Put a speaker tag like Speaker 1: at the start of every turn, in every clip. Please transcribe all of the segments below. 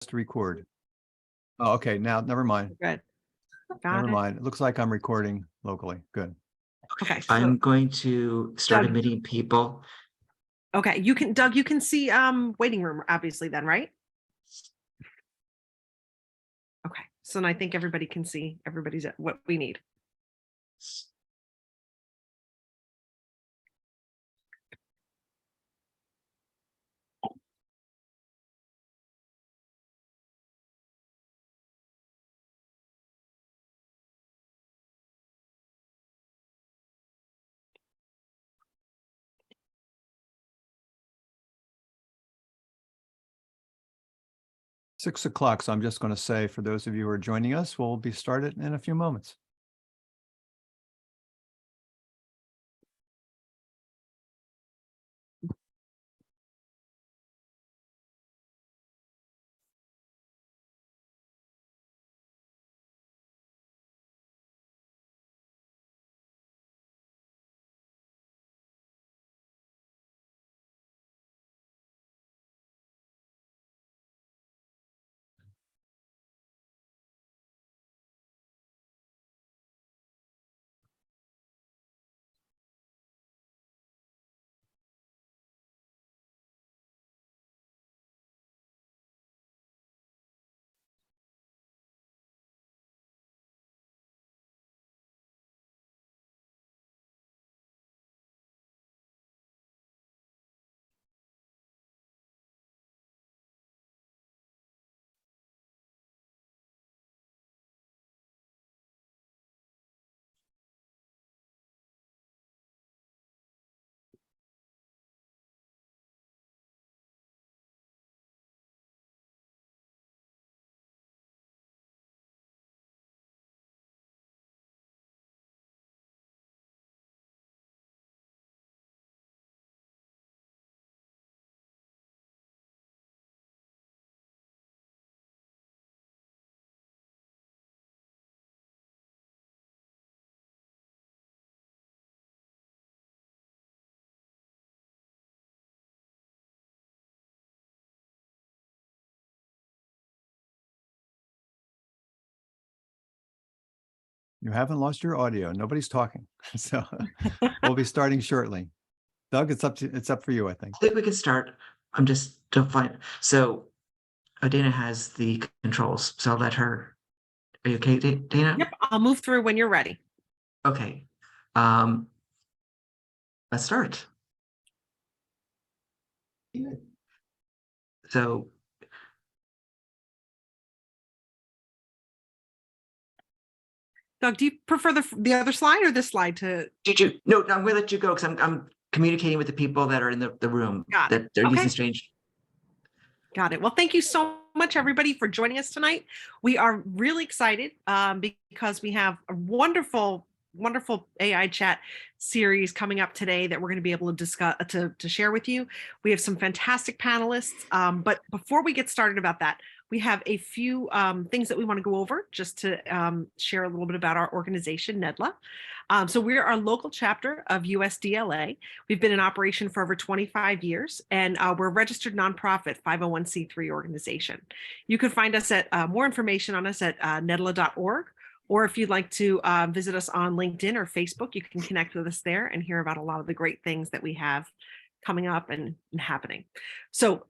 Speaker 1: to record. Oh, okay. Now, never mind.
Speaker 2: Good.
Speaker 1: Never
Speaker 2: Got it.
Speaker 1: mind. It looks like I'm recording locally. Good.
Speaker 2: Okay. So,
Speaker 3: I'm going to start
Speaker 2: Doug.
Speaker 3: admitting people.
Speaker 2: okay. You can, Doug, you can see waiting room, obviously, then, right? Okay. So I think everybody can see everybody's at what we need.
Speaker 1: Six o'clock. So I'm just going to say, for those of you who are joining us, we'll be started in a few moments. You haven't lost your audio. Nobody's talking. So we'll be starting shortly. Doug, it's up for you, I think.
Speaker 3: I think we can start. I'm just don't find. So Dana has the controls, so I'll let her. Are you okay, Dana?
Speaker 2: Yep. I'll move through when you're ready.
Speaker 3: Okay. Let's start. So
Speaker 2: Doug, do you prefer the other slide or this slide to?
Speaker 3: did you? No, I'm going to let you go because I'm communicating with the people that are in the room.
Speaker 2: Got it.
Speaker 3: That they're
Speaker 2: Okay.
Speaker 3: using strange.
Speaker 2: Got it. Well, thank you so much, everybody, for joining us tonight. We are really excited because we have a wonderful AI chat series coming up today that we're going to be able to discuss to share with you. We have some fantastic panelists, but before we get started about that, we have a few things that we want to go over just to share a little bit about our organization, NEDLA. So we're our local chapter of USDLA. We've been in operation for over 25 years, and we're a registered nonprofit 501c3 organization. You can find us at more information on us at nedla.org, or if you'd like to visit us on LinkedIn or Facebook, you can connect with us there and hear about a lot of the great things that we have coming up and happening. So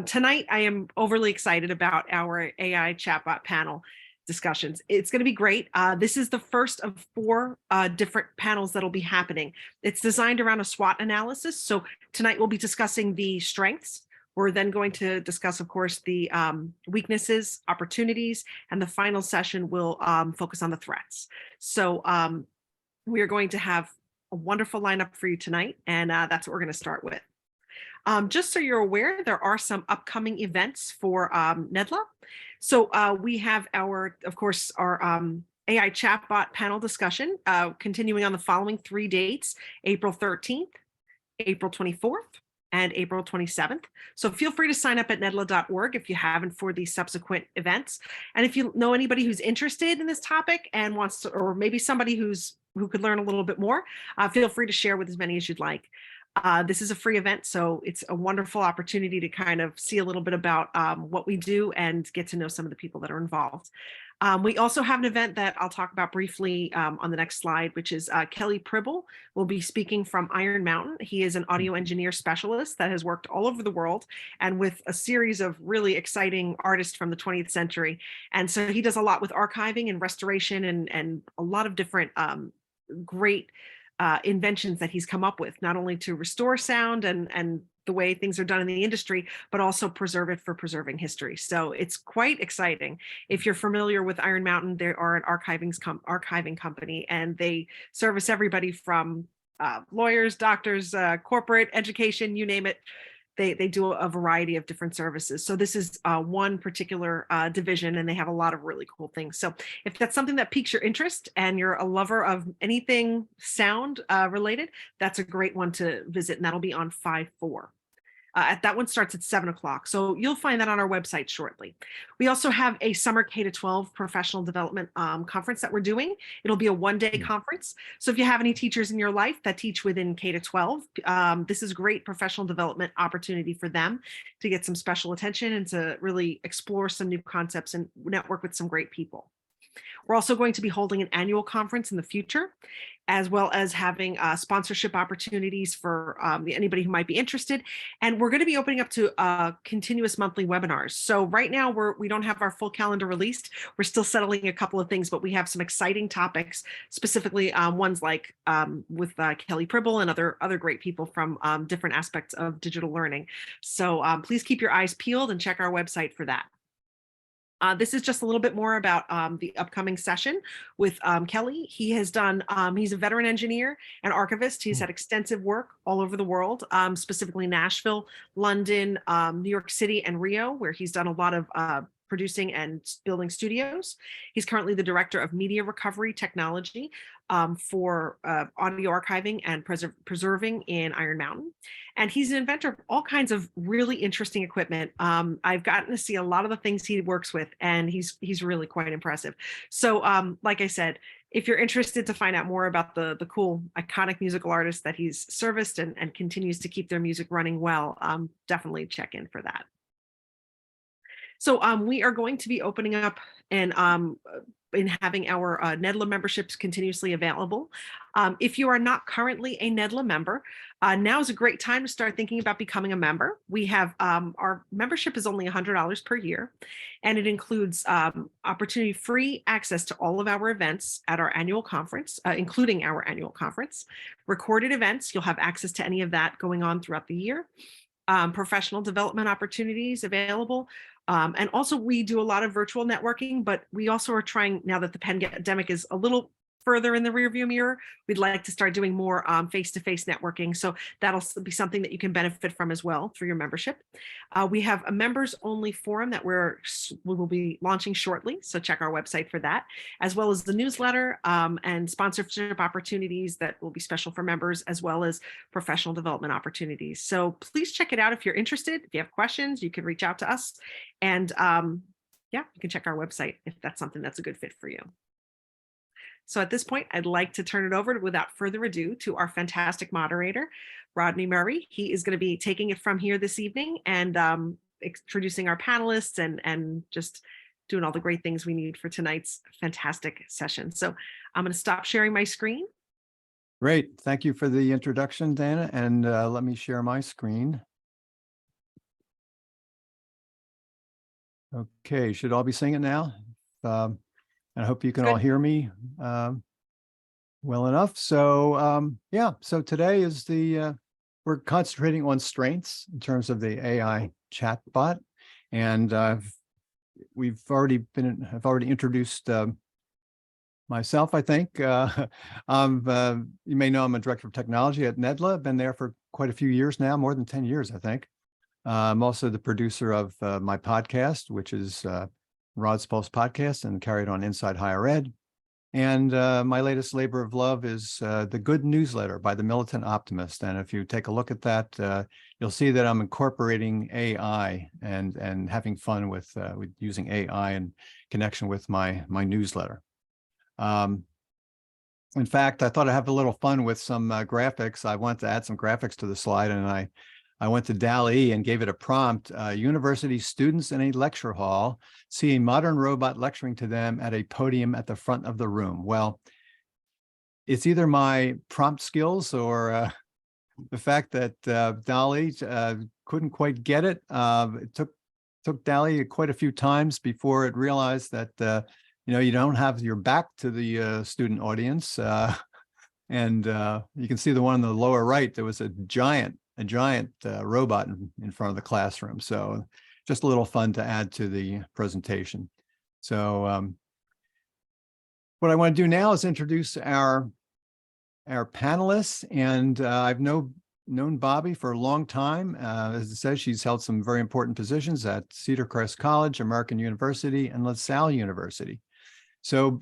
Speaker 2: tonight I am overly excited about our AI chatbot panel discussions. It's going to be great. This is the first of 4 different panels that'll be happening. It's designed around a SWOT analysis. So tonight we'll be discussing the strengths. We're then going to discuss, of course, the weaknesses, opportunities, and the final session will focus on the threats. So we are going to have a wonderful lineup for you tonight, and that's what we're going to start with. Just so you're aware, there are some upcoming events for NEDLA. So we have of course, our AI chatbot panel discussion continuing on the following 3 dates: April 13th, April 24th, and April 27th. So feel free to sign up at nedla.org if you haven't for these subsequent events. And if you know anybody who's interested in this topic and wants to, or maybe somebody who could learn a little bit more, feel free to share with as many as you'd like. This is a free event, so it's a wonderful opportunity to kind of see a little bit about what we do and get to know some of the people that are involved. We also have an event that I'll talk about briefly on the next slide, which is Kelly Pribble will be speaking from Iron Mountain. He is an audio engineer specialist that has worked all over the world and with a series of really exciting artists from the 20th century. And so he does a lot with archiving and restoration and a lot of different great inventions that he's come up with, not only to restore sound and the way things are done in the industry, but also preserve it for preserving history. So it's quite exciting. If you're familiar with Iron Mountain, they are an archiving company, and they service everybody from lawyers, doctors, corporate education, you name it. They do a variety of different services. So this is one particular division, and they have a lot of really cool things. So if that's something that piques your interest and you're a lover of anything sound related, that's a great one to visit, and that'll be on 5/4. That one starts at 7 o'clock. So you'll find that on our website shortly. We also have a summer K-12 professional development conference that we're doing. It'll be a one-day conference. So if you have any teachers in your life that teach within K-12, this is a great professional development opportunity for them to get some special attention and to really explore some new concepts and network with some great people. We're also going to be holding an annual conference in the future, as well as having sponsorship opportunities for anybody who might be interested. And we're going to be opening up to continuous monthly webinars. So right now we don't have our full calendar released. We're still settling a couple of things, but we have some exciting topics, specifically ones like with Kelly Pribble and other great people from different aspects of digital learning. So please keep your eyes peeled and check our website for that. This is just a little bit more about the upcoming session with Kelly. He has done, he's a veteran engineer and archivist. He's had extensive work all over the world, specifically Nashville, London, New York City, and Rio, where he's done a lot of producing and building studios. He's currently the director of media recovery technology for audio archiving and preserving in Iron Mountain. And he's an inventor of all kinds of really interesting equipment. I've gotten to see a lot of the things he works with, and he's really quite impressive. So like I said, if you're interested to find out more about the cool, iconic musical artists that he's serviced and continues to keep their music running well, definitely check in for that. So we are going to be opening up and in having our NEDLA memberships continuously available. If you are not currently a NEDLA member, now is a great time to start thinking about becoming a member. We have our membership is only $100 per year, and it includes opportunity free access to all of our events at our annual conference, including our annual conference, recorded events. You'll have access to any of that going on throughout the year. Professional development opportunities available. And also we do a lot of virtual networking, but we also are trying, now that the pandemic is a little further in the rearview mirror, we'd like to start doing more face-to-face networking. So that'll be something that you can benefit from as well through your membership. We have a members only forum that we will be launching shortly. So check our website for that, as well as the newsletter and sponsorship opportunities that will be special for members, as well as professional development opportunities. So please check it out if you're interested. If you have questions, you can reach out to us. And yeah, you can check our website if that's something that's a good fit for you. So at this point, I'd like to turn it over without further ado to our fantastic moderator, Rodney Murray. He is going to be taking it from here this evening and introducing our panelists and just doing all the great things we need for tonight's fantastic session. So I'm going to stop sharing my screen.
Speaker 1: Great. Thank you for the introduction, Dana. And let me share my screen. Okay, should all be seeing it now? I hope you can all hear me well enough. So yeah, so today is we're concentrating on strengths in terms of the AI chatbot. And I've already introduced myself, I think. You may know I'm a director of technology at NEDLA. I've been there for quite a few years now, more than 10 years, I think. I'm also the producer of my podcast, which is Rod's Pulse Podcast, and carried on Inside Higher Ed. And my latest labor of love is the Good Newsletter by the Militant Optimist. And if you take a look at that, you'll see that I'm incorporating AI and having fun with using AI in connection with my newsletter. In fact, I thought I'd have a little fun with some graphics. I wanted to add some graphics to the slide, and I went to DALL-E and gave it a prompt: university students in a lecture hall see a modern robot lecturing to them at a podium at the front of the room. Well, it's either my prompt skills or the fact that DALL-E couldn't quite get it. It took DALL-E quite a few times before it realized that you don't have your back to the student audience, and you can see the one in the lower right. There was a giant robot in front of the classroom. So just a little fun to add to the presentation. So what I want to do now is introduce our panelists, and I've known Bobby for a long time. As I said, she's held some very important positions at Cedar Crest College, American University, and LaSalle University. So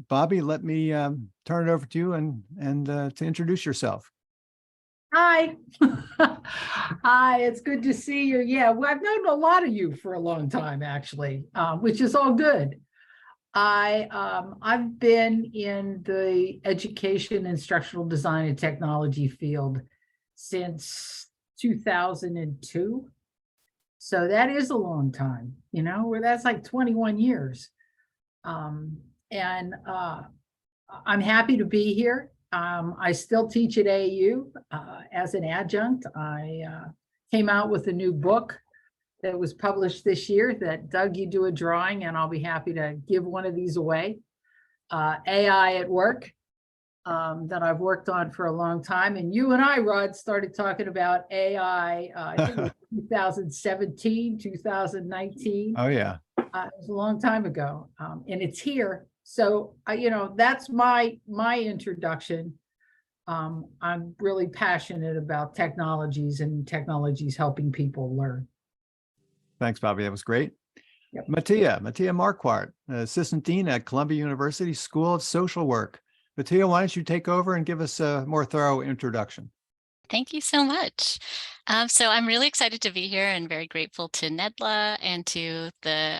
Speaker 1: Bobby, let me turn it over to you and to introduce yourself.
Speaker 4: Hi. Hi, it's good to see you. Yeah, well, I've known a lot of you for a long time, actually, which is all good. I've been in the education, instructional design, and technology field since 2002. So that is a long time, where that's like 21 years. I'm happy to be here. I still teach at AU as an adjunct. I came out with a new book that was published this year that, Doug, you do a drawing, and I'll be happy to give one of these away. AI at Work, that I've worked on for a long time. And you and I, Rod, started talking about AI, I think it was 2017, 2019.
Speaker 1: Oh, yeah.
Speaker 4: It was a long time ago, and it's here. So, that's my introduction. I'm really passionate about technologies and technologies helping people learn.
Speaker 1: Thanks, Bobby. That was great.
Speaker 4: Yep.
Speaker 1: Mattia Marquardt, Assistant Dean at Columbia University School of Social Work. Mattia, why don't you take over and give us a more thorough introduction?
Speaker 5: Thank you so much. So I'm really excited to be here and very grateful to Nedla and to the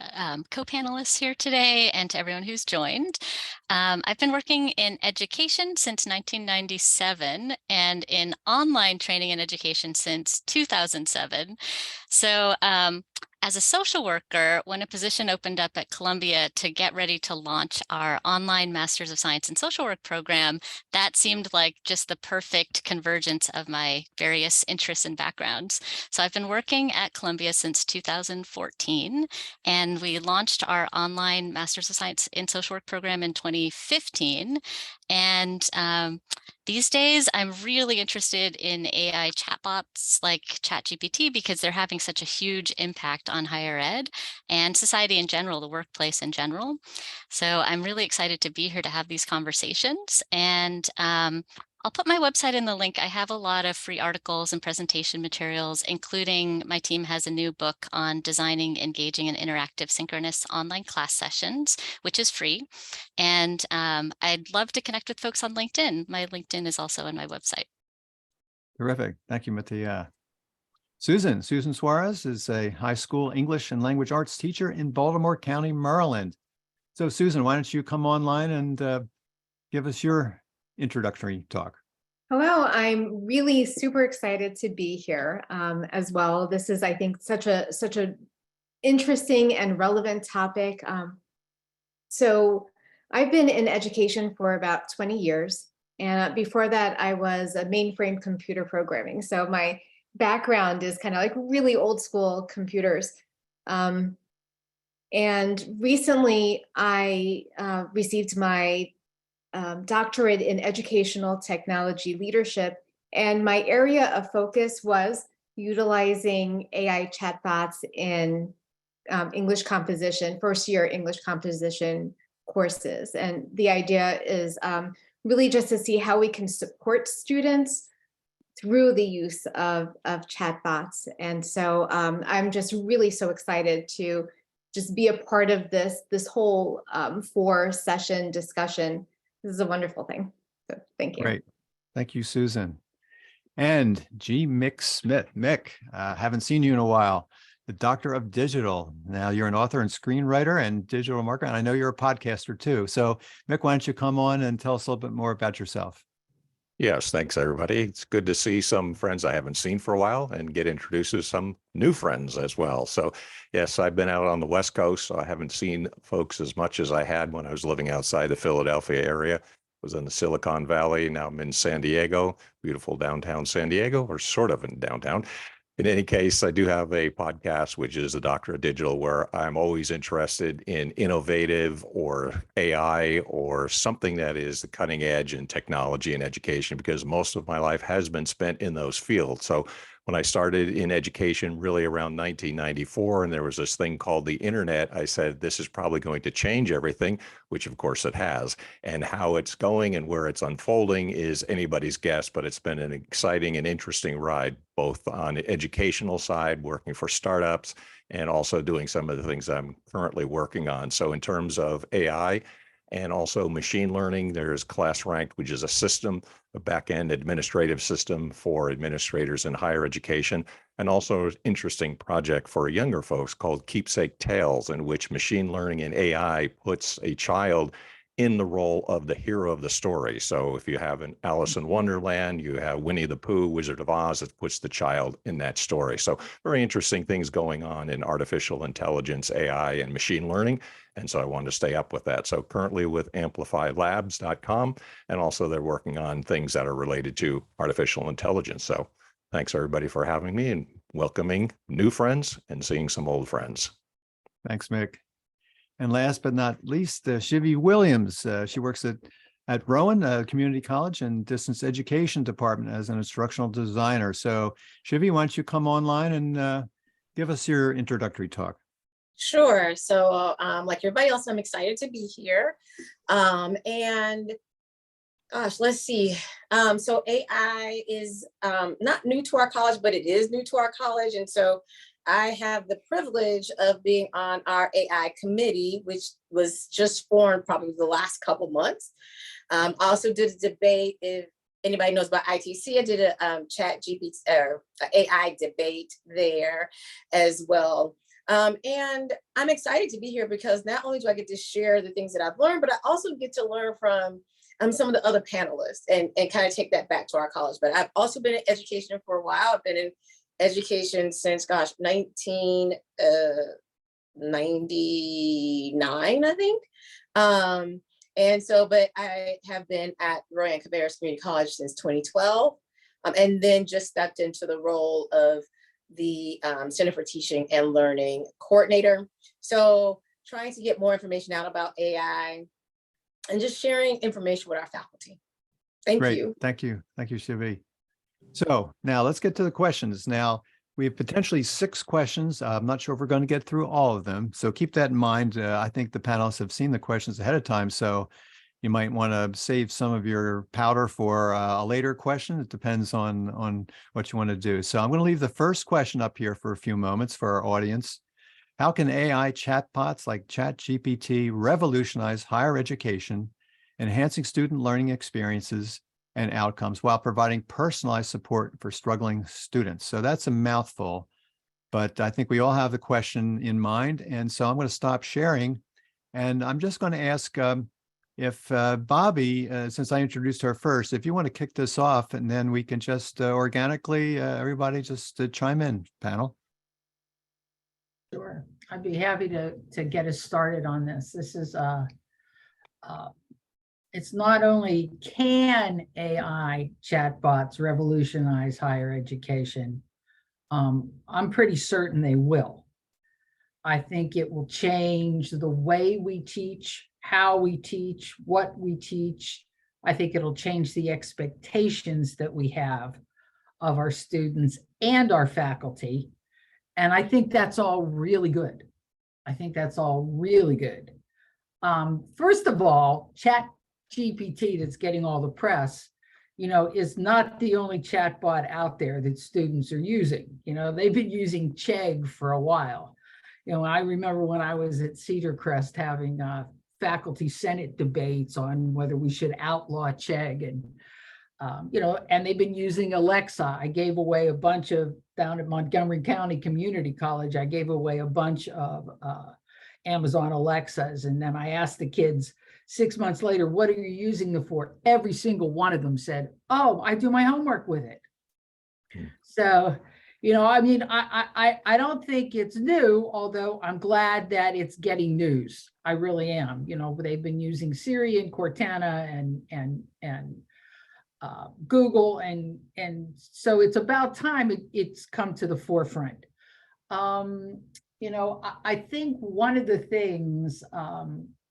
Speaker 5: co-panelists here today and to everyone who's joined. I've been working in education since 1997 and in online training and education since 2007. So as a social worker, when a position opened up at Columbia to get ready to launch our online Masters of Science in Social Work program, that seemed like just the perfect convergence of my various interests and backgrounds. So I've been working at Columbia since 2014, and we launched our online Masters of Science in Social Work program in 2015. And these days, I'm really interested in AI chatbots like ChatGPT because they're having such a huge impact on higher ed and society in general, the workplace in general. So I'm really excited to be here to have these conversations. And I'll put my website in the link. I have a lot of free articles and presentation materials, including my team has a new book on designing, engaging, and interactive synchronous online class sessions, which is free. And I'd love to connect with folks on LinkedIn. My LinkedIn is also on my website.
Speaker 1: Terrific. Thank you, Mattia. Susan Suarez is a high school English and language arts teacher in Baltimore County, Maryland. So Susan, why don't you come online and give us your introductory talk.
Speaker 6: Hello, I'm really super excited to be here as well. This is, I think, such a interesting and relevant topic. So I've been in education for about 20 years. And before that, I was a mainframe computer programming. So my background is kind of like really old school computers. And recently I received my doctorate in educational technology leadership. And my area of focus was utilizing AI chatbots in English composition, first year English composition courses. And the idea is really just to see how we can support students through the use of chatbots. And so I'm just really so excited to just be a part of this whole 4-session discussion. This is a wonderful thing. So thank you.
Speaker 1: Great. Thank you, Susan. And Mick Smith. Mick, haven't seen you in a while. the Doctor of Digital. Now you're an author and screenwriter and digital marketer, and I know you're a podcaster too. So Mick, why don't you come on and tell us a little bit more about yourself?
Speaker 7: Yes, thanks everybody. It's good to see some friends I haven't seen for a while and get introduced to some new friends as well. So yes, I've been out on the West Coast, so I haven't seen folks as much as I had when I was living outside the Philadelphia area. Was in the Silicon Valley. Now I'm in San Diego, beautiful downtown San Diego, or sort of in downtown. In any case, I do have a podcast, which is the Doctor of Digital, where I'm always interested in innovative or AI or something that is the cutting edge in technology and education, because most of my life has been spent in those fields. So when I started in education really around 1994, and there was this thing called the internet, I said, this is probably going to change everything, which of course it has. And how it's going and where it's unfolding is anybody's guess, but it's been an exciting and interesting ride, both on the educational side, working for startups, and also doing some of the things I'm currently working on. So in terms of AI and also machine learning, there's ClassRank, which is a system, a back-end administrative system for administrators in higher education, and also an interesting project for younger folks called Keepsake Tales, in which machine learning and AI puts a child in the role of the hero of the story. So if you have an Alice in Wonderland, you have Winnie the Pooh, Wizard of Oz, it puts the child in that story. So very interesting things going on in artificial intelligence, AI, and machine learning. And so I wanted to stay up with that. So currently with amplifylabs.com, and also they're working on things that are related to artificial intelligence. So thanks everybody for having me and welcoming new friends and seeing some old friends.
Speaker 1: Thanks, Mick. And last but not least, Shivy Williams. She works at Rowan Community College and Distance Education Department as an instructional designer. So Shivy, why don't you come online and give us your introductory talk?
Speaker 8: Sure. So like everybody else, I'm excited to be here. And gosh, let's see. So AI is not new to our college, but it is new to our college. And so I have the privilege of being on our AI committee, which was just formed probably the last couple months. I also did a debate. If anybody knows about ITC, I did a Chatbot or AI debate there as well. And I'm excited to be here because not only do I get to share the things that I've learned, but I also get to learn from some of the other panelists and kind of take that back to our college. But I've also been in education for a while. I've been in education since, gosh, 1999, I think. And so, but I have been at Rowan Community College since 2012, and then just stepped into the role of the Center for Teaching and Learning coordinator. So trying to get more information out about AI and just sharing information with our faculty. Thank you.
Speaker 1: Thank you. Thank you, Shivi. So now let's get to the questions. Now we have potentially 6 questions. I'm not sure if we're going to get through all of them. So keep that in mind. I think the panelists have seen the questions ahead of time. So you might want to save some of your powder for a later question. It depends on what you want to do. So I'm going to leave the first question up here for a few moments for our audience. How can AI chatbots like ChatGPT revolutionize higher education, enhancing student learning experiences and outcomes while providing personalized support for struggling students? So that's a mouthful, but I think we all have the question in mind. And so I'm going to stop sharing. And I'm just going to ask if Bobby, since I introduced her first, if you want to kick this off, and then we can just organically, everybody just chime in, panel.
Speaker 4: Sure, I'd be happy to get us started on this. This is it's not only can AI chatbots revolutionize higher education, I'm pretty certain they will. I think it will change the way we teach, how we teach, what we teach. I think it'll change the expectations that we have of our students and our faculty. And I think that's all really good. I think that's all really good. First of all, ChatGPT that's getting all the press, is not the only chatbot out there that students are using. They've been using Chegg for a while. I remember when I was at Cedar Crest having faculty senate debates on whether we should outlaw Chegg. And and they've been using Alexa. I gave away a bunch of, down at Montgomery County Community College, I gave away a bunch of Amazon Alexas. And then I asked the kids 6 months later, what are you using them for? Every single one of them said, oh, I do my homework with it. So, I mean, I don't think it's new, although I'm glad that it's getting news. I really am. They've been using Siri and Cortana and Google, and so it's about time it's come to the forefront. I think one of the things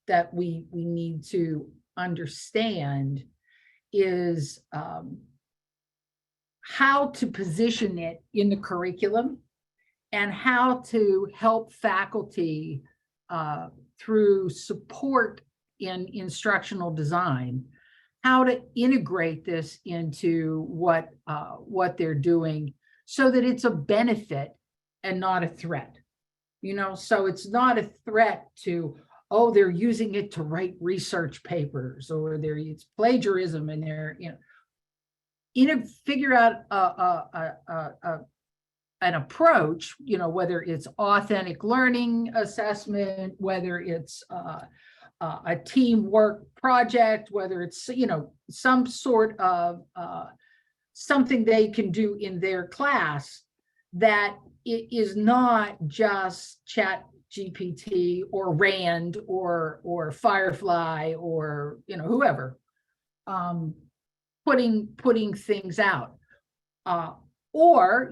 Speaker 4: that we need to understand is how to position it in the curriculum and how to help faculty through support in instructional design, how to integrate this into what they're doing so that it's a benefit and not a threat. So it's not a threat to, oh, they're using it to write research papers, or it's plagiarism, and they're, figure out an approach, whether it's authentic learning assessment, whether it's a teamwork project, whether it's, some sort of something they can do in their class that it is not just ChatGPT or Rand or Firefly or, whoever, putting things out. Or,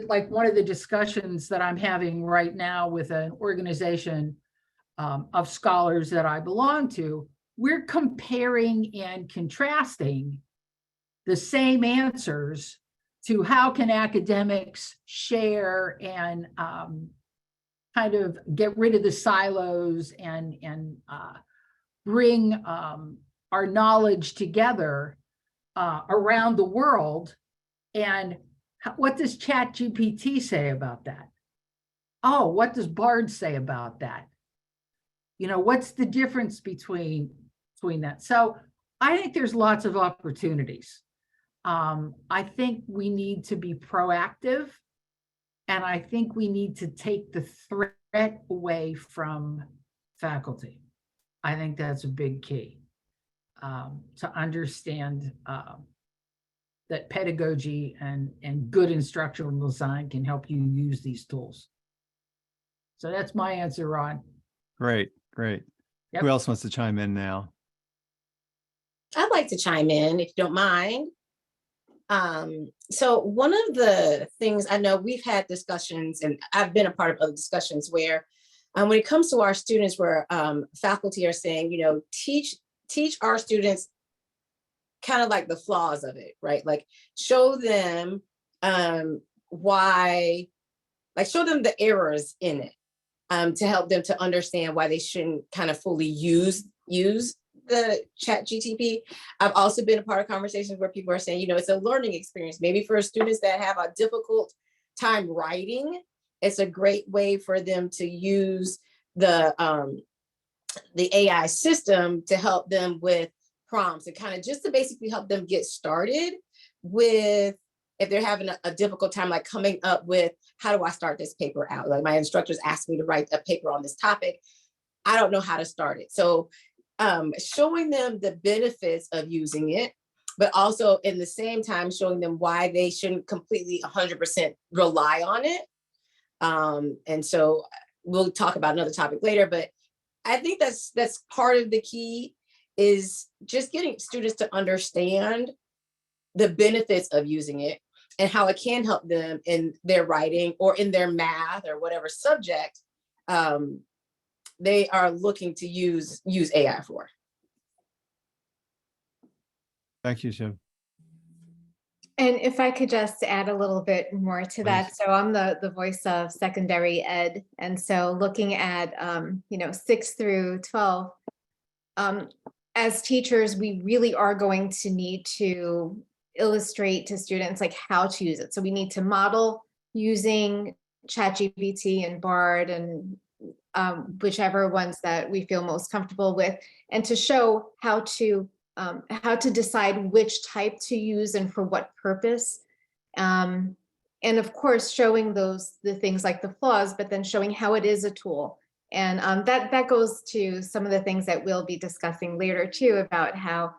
Speaker 4: like one of the discussions that I'm having right now with an organization of scholars that I belong to, we're comparing and contrasting the same answers to how can academics share and kind of get rid of the silos and bring our knowledge together around the world. And what does ChatGPT say about that? Oh, what does Bard say about that? What's the difference between that? So I think there's lots of opportunities. I think we need to be proactive, and I think we need to take the threat away from faculty. I think that's a big key, to understand that pedagogy and good instructional design can help you use these tools. So that's my answer, Ron.
Speaker 1: Great.
Speaker 4: Yep.
Speaker 1: Who else wants to chime in now?
Speaker 8: I'd like to chime in if you don't mind. So one of the things, I know we've had discussions, and I've been a part of other discussions where when it comes to our students, where faculty are saying, teach our students kind of like the flaws of it, right? Like show them why, like show them the errors in it, to help them to understand why they shouldn't kind of fully use the ChatGPT. I've also been a part of conversations where people are saying, it's a learning experience. Maybe for students that have a difficult time writing, it's a great way for them to use the AI system to help them with prompts and kind of just to basically help them get started with, if they're having a difficult time, like coming up with, how do I start this paper out? Like my instructors asked me to write a paper on this topic. I don't know how to start it. So showing them the benefits of using it, but also in the same time, showing them why they shouldn't completely 100% rely on it. And so we'll talk about another topic later, but I think that's part of the key, is just getting students to understand the benefits of using it and how it can help them in their writing or in their math or whatever subject they are looking to use AI for.
Speaker 1: Thank you, Shiv.
Speaker 6: And if I could just add a little bit more to that. So I'm the voice of secondary ed. And so looking at, 6 through 12, as teachers, we really are going to need to illustrate to students like how to use it. So we need to model using ChatGPT and Bard and whichever ones that we feel most comfortable with, and to show how to how to decide which type to use and for what purpose. And of course, showing the things like the flaws, but then showing how it is a tool. And that goes to some of the things that we'll be discussing later too, about how,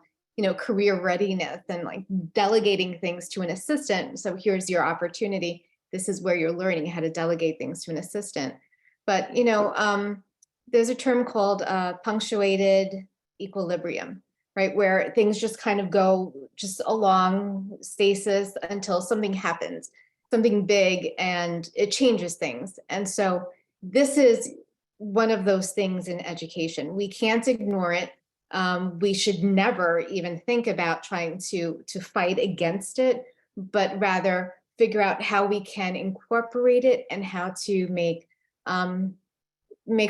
Speaker 6: career readiness and like delegating things to an assistant. So here's your opportunity. This is where you're learning how to delegate things to an assistant. But, there's a term called punctuated equilibrium, right? Where things just kind of go just along stasis until something happens, something big, and it changes things. And so this is one of those things in education. We can't ignore it. We should never even think about trying to fight against it, but rather figure out how we can incorporate it and how to make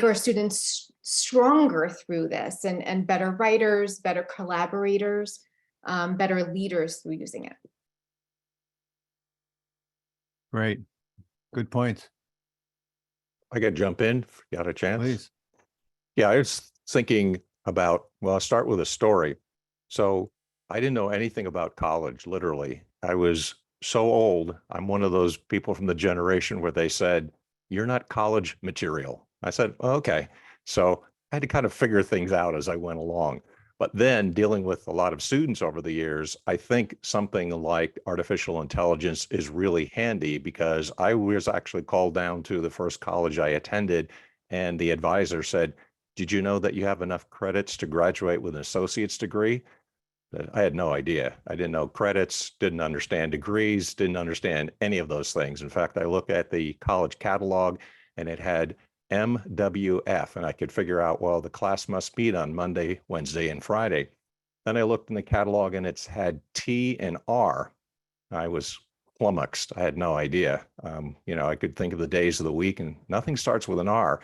Speaker 6: our students stronger through this, and better writers, better collaborators, better leaders through using it.
Speaker 1: Great. Good point.
Speaker 7: I could jump in if you got a chance.
Speaker 1: Please.
Speaker 7: Yeah, I was thinking about, well, I'll start with a story. So I didn't know anything about college, literally. I was so old. I'm one of those people from the generation where they said, you're not college material. I said, well, okay. So I had to kind of figure things out as I went along. But then dealing with a lot of students over the years, I think something like artificial intelligence is really handy, because I was actually called down to the first college I attended, and the advisor said, did you know that you have enough credits to graduate with an associate's degree? I had no idea. I didn't know credits, didn't understand degrees, didn't understand any of those things. In fact, I looked at the college catalog and it had MWF, and I could figure out, well, the class must meet on Monday, Wednesday, and Friday. Then I looked in the catalog and it's had T and R. I was flummoxed. I had no idea. I could think of the days of the week and nothing starts with an R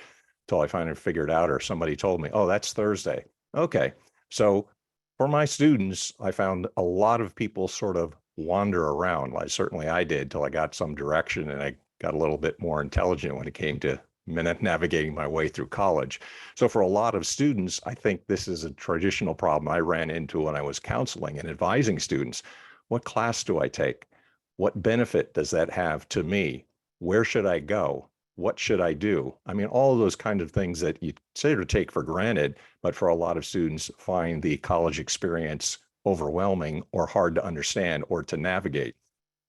Speaker 7: until I finally figured out, or somebody told me, oh, that's Thursday. Okay. So for my students, I found a lot of people sort of wander around. Certainly I did, till I got some direction and I got a little bit more intelligent when it came to navigating my way through college. So for a lot of students, I think this is a traditional problem I ran into when I was counseling and advising students. What class do I take? What benefit does that have to me? Where should I go? What should I do? I mean, all of those kind of things that you sort of take for granted, but for a lot of students find the college experience overwhelming or hard to understand or to navigate.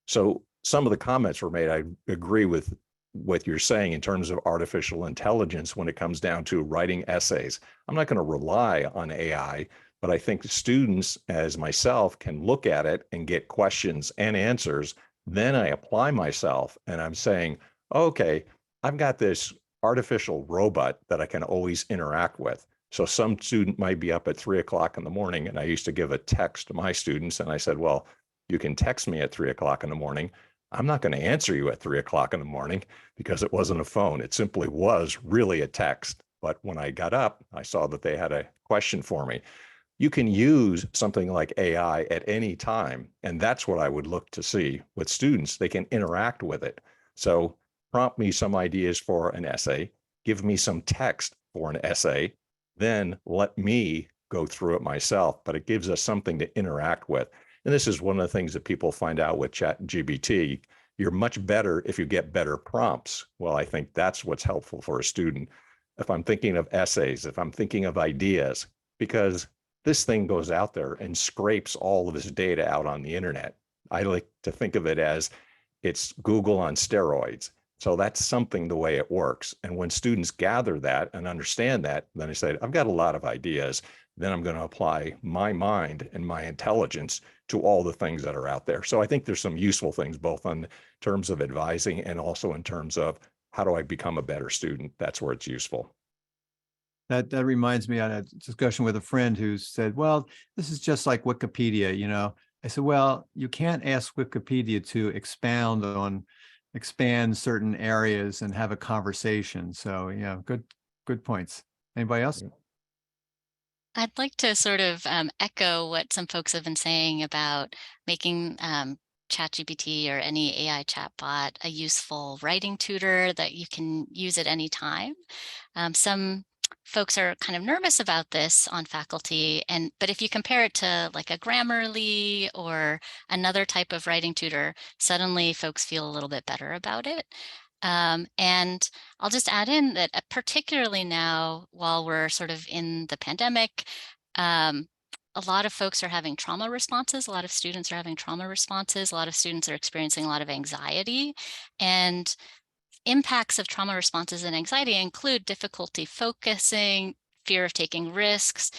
Speaker 7: So some of the comments were made, I agree with what you're saying in terms of artificial intelligence when it comes down to writing essays. I'm not going to rely on AI, but I think students, as myself, can look at it and get questions and answers. Then I apply myself and I'm saying, okay, I've got this artificial robot that I can always interact with. So some student might be up at 3 o'clock in the morning, and I used to give a text to my students and I said, well, you can text me at 3 o'clock in the morning. I'm not going to answer you at 3 o'clock in the morning, because it wasn't a phone. It simply was really a text. But when I got up, I saw that they had a question for me. You can use something like AI at any time. And that's what I would look to see with students. They can interact with it. So prompt me some ideas for an essay, give me some text for an essay, then let me go through it myself. But it gives us something to interact with. And this is one of the things that people find out with ChatGPT. You're much better if you get better prompts. Well, I think that's what's helpful for a student. If I'm thinking of essays, if I'm thinking of ideas, because this thing goes out there and scrapes all of this data out on the internet. I like to think of it as it's Google on steroids. So that's something the way it works. And when students gather that and understand that, then I say, I've got a lot of ideas. Then I'm going to apply my mind and my intelligence to all the things that are out there. So I think there's some useful things, both in terms of advising and also in terms of how do I become a better student? That's where it's useful.
Speaker 1: That reminds me, I had a discussion with a friend who said, well, this is just like Wikipedia, I said, well, you can't ask Wikipedia to expand certain areas and have a conversation. So yeah, good points. Anybody else?
Speaker 5: I'd like to sort of echo what some folks have been saying about making ChatGPT or any AI chatbot a useful writing tutor that you can use at any time. Some folks are kind of nervous about this on faculty. But if you compare it to like a Grammarly or another type of writing tutor, suddenly folks feel a little bit better about it. And I'll just add in that particularly now, while we're sort of in the pandemic, a lot of folks are having trauma responses. A lot of students are having trauma responses. A lot of students are experiencing a lot of anxiety. And impacts of trauma responses and anxiety include difficulty focusing, fear of taking risks,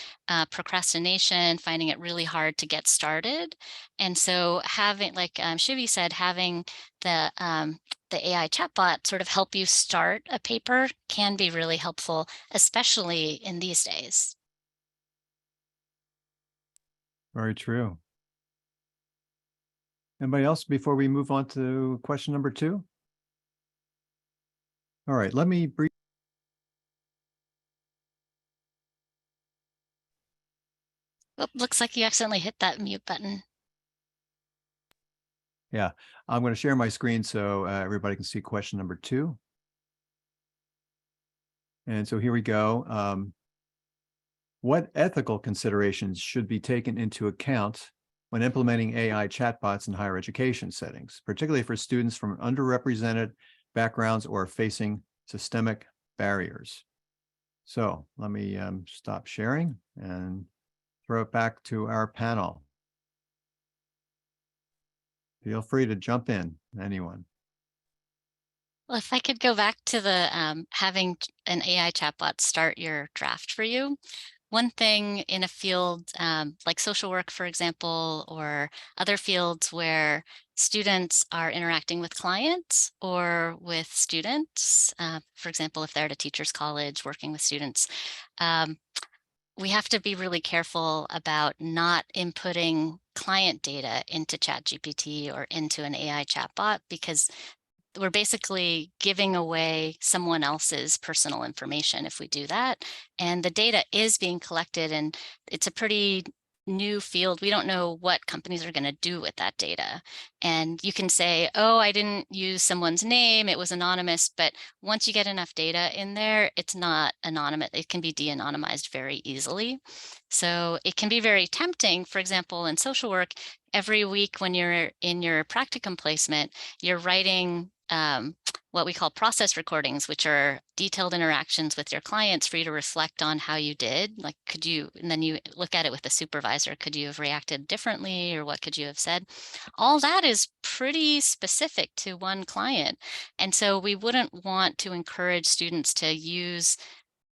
Speaker 5: procrastination, finding it really hard to get started. And so having, like Shivi said, having the AI chatbot sort of help you start a paper can be really helpful, especially in these days.
Speaker 1: Very true. Anybody else before we move on to question number 2? All right, let me brief.
Speaker 5: Oh, looks like you accidentally hit that mute button.
Speaker 1: Yeah, I'm going to share my screen so everybody can see question number 2. And so here we go. What ethical considerations should be taken into account when implementing AI chatbots in higher education settings, particularly for students from underrepresented backgrounds or facing systemic barriers? So let me stop sharing and throw it back to our panel. Feel free to jump in, anyone.
Speaker 5: Well, if I could go back to the having an AI chatbot start your draft for you. One thing in a field like social work, for example, or other fields where students are interacting with clients or with students, for example, if they're at a teacher's college working with students, we have to be really careful about not inputting client data into ChatGPT or into an AI chatbot, because we're basically giving away someone else's personal information if we do that. And the data is being collected, and it's a pretty new field. We don't know what companies are going to do with that data. And you can say, oh, I didn't use someone's name, it was anonymous. But once you get enough data in there, it's not anonymous. It can be de-anonymized very easily. So it can be very tempting. For example, in social work, every week when you're in your practicum placement, you're writing what we call process recordings, which are detailed interactions with your clients for you to reflect on how you did. Like, could you, and then you look at it with the supervisor, could you have reacted differently, or what could you have said? All that is pretty specific to one client. And so we wouldn't want to encourage students to use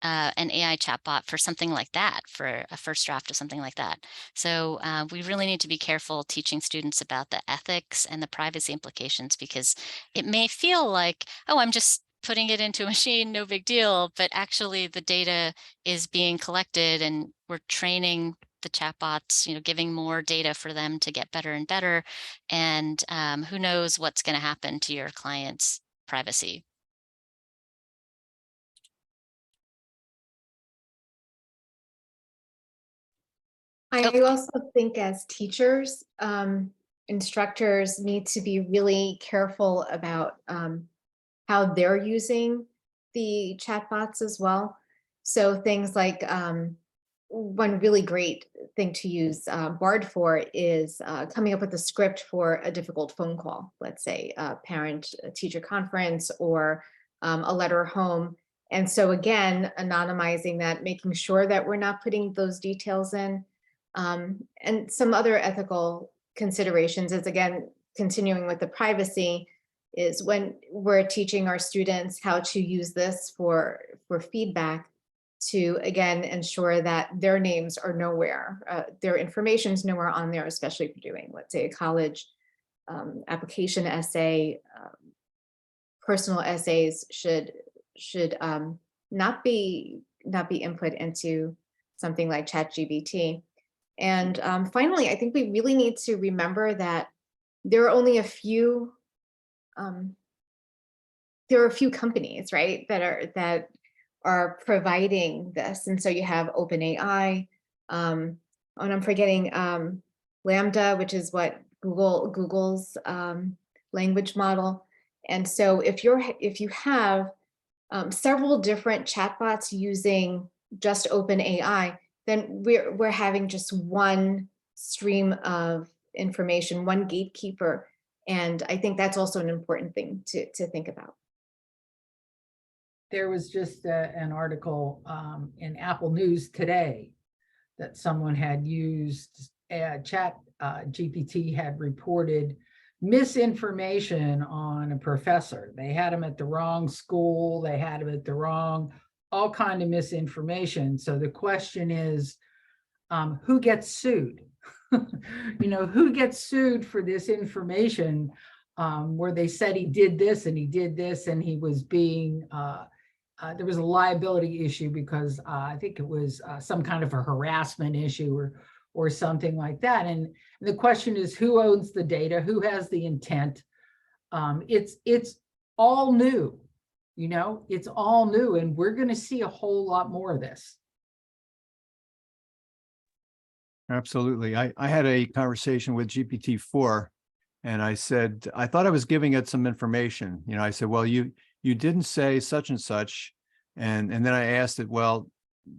Speaker 5: an AI chatbot for something like that, for a first draft of something like that. So we really need to be careful teaching students about the ethics and the privacy implications, because it may feel like, oh, I'm just putting it into a machine, no big deal, but actually the data is being collected and we're training the chatbots, giving more data for them to get better and better. And who knows what's going to happen to your client's privacy.
Speaker 6: I also think as teachers, instructors need to be really careful about how they're using the chatbots as well. So things like one really great thing to use Bard for is coming up with a script for a difficult phone call, let's say a parent-teacher conference or a letter home. And so again, anonymizing that, making sure that we're not putting those details in. And some other ethical considerations is, again, continuing with the privacy, is when we're teaching our students how to use this for feedback, to again ensure that their names are nowhere, their information is nowhere on there, especially if you're doing, let's say, a college application essay. Personal essays should not be input into something like ChatGPT. And finally, I think we really need to remember that there are only a few companies, right, that are providing this. And so you have OpenAI, and I'm forgetting Lambda, which is what Google's language model. And so if you have several different chatbots using just open AI, then we're having just one stream of information, one gatekeeper. And I think that's also an important thing to think about.
Speaker 4: There was just an article in Apple News today that someone had used chat GPT had reported misinformation on a professor. They had him at the wrong school. They had him at the wrong, all kind of misinformation. So the question is, who gets sued? Who gets sued for this information where they said he did this and he did this and he was being, there was a liability issue because I think it was some kind of a harassment issue or something like that. And the question is, who owns the data? Who has the intent? It's all new, it's all new, and we're going to see a whole lot more of this.
Speaker 1: Absolutely. I had a conversation with GPT-4 and I said, I thought I was giving it some information. I said, well, you didn't say such and such. And then I asked it, well,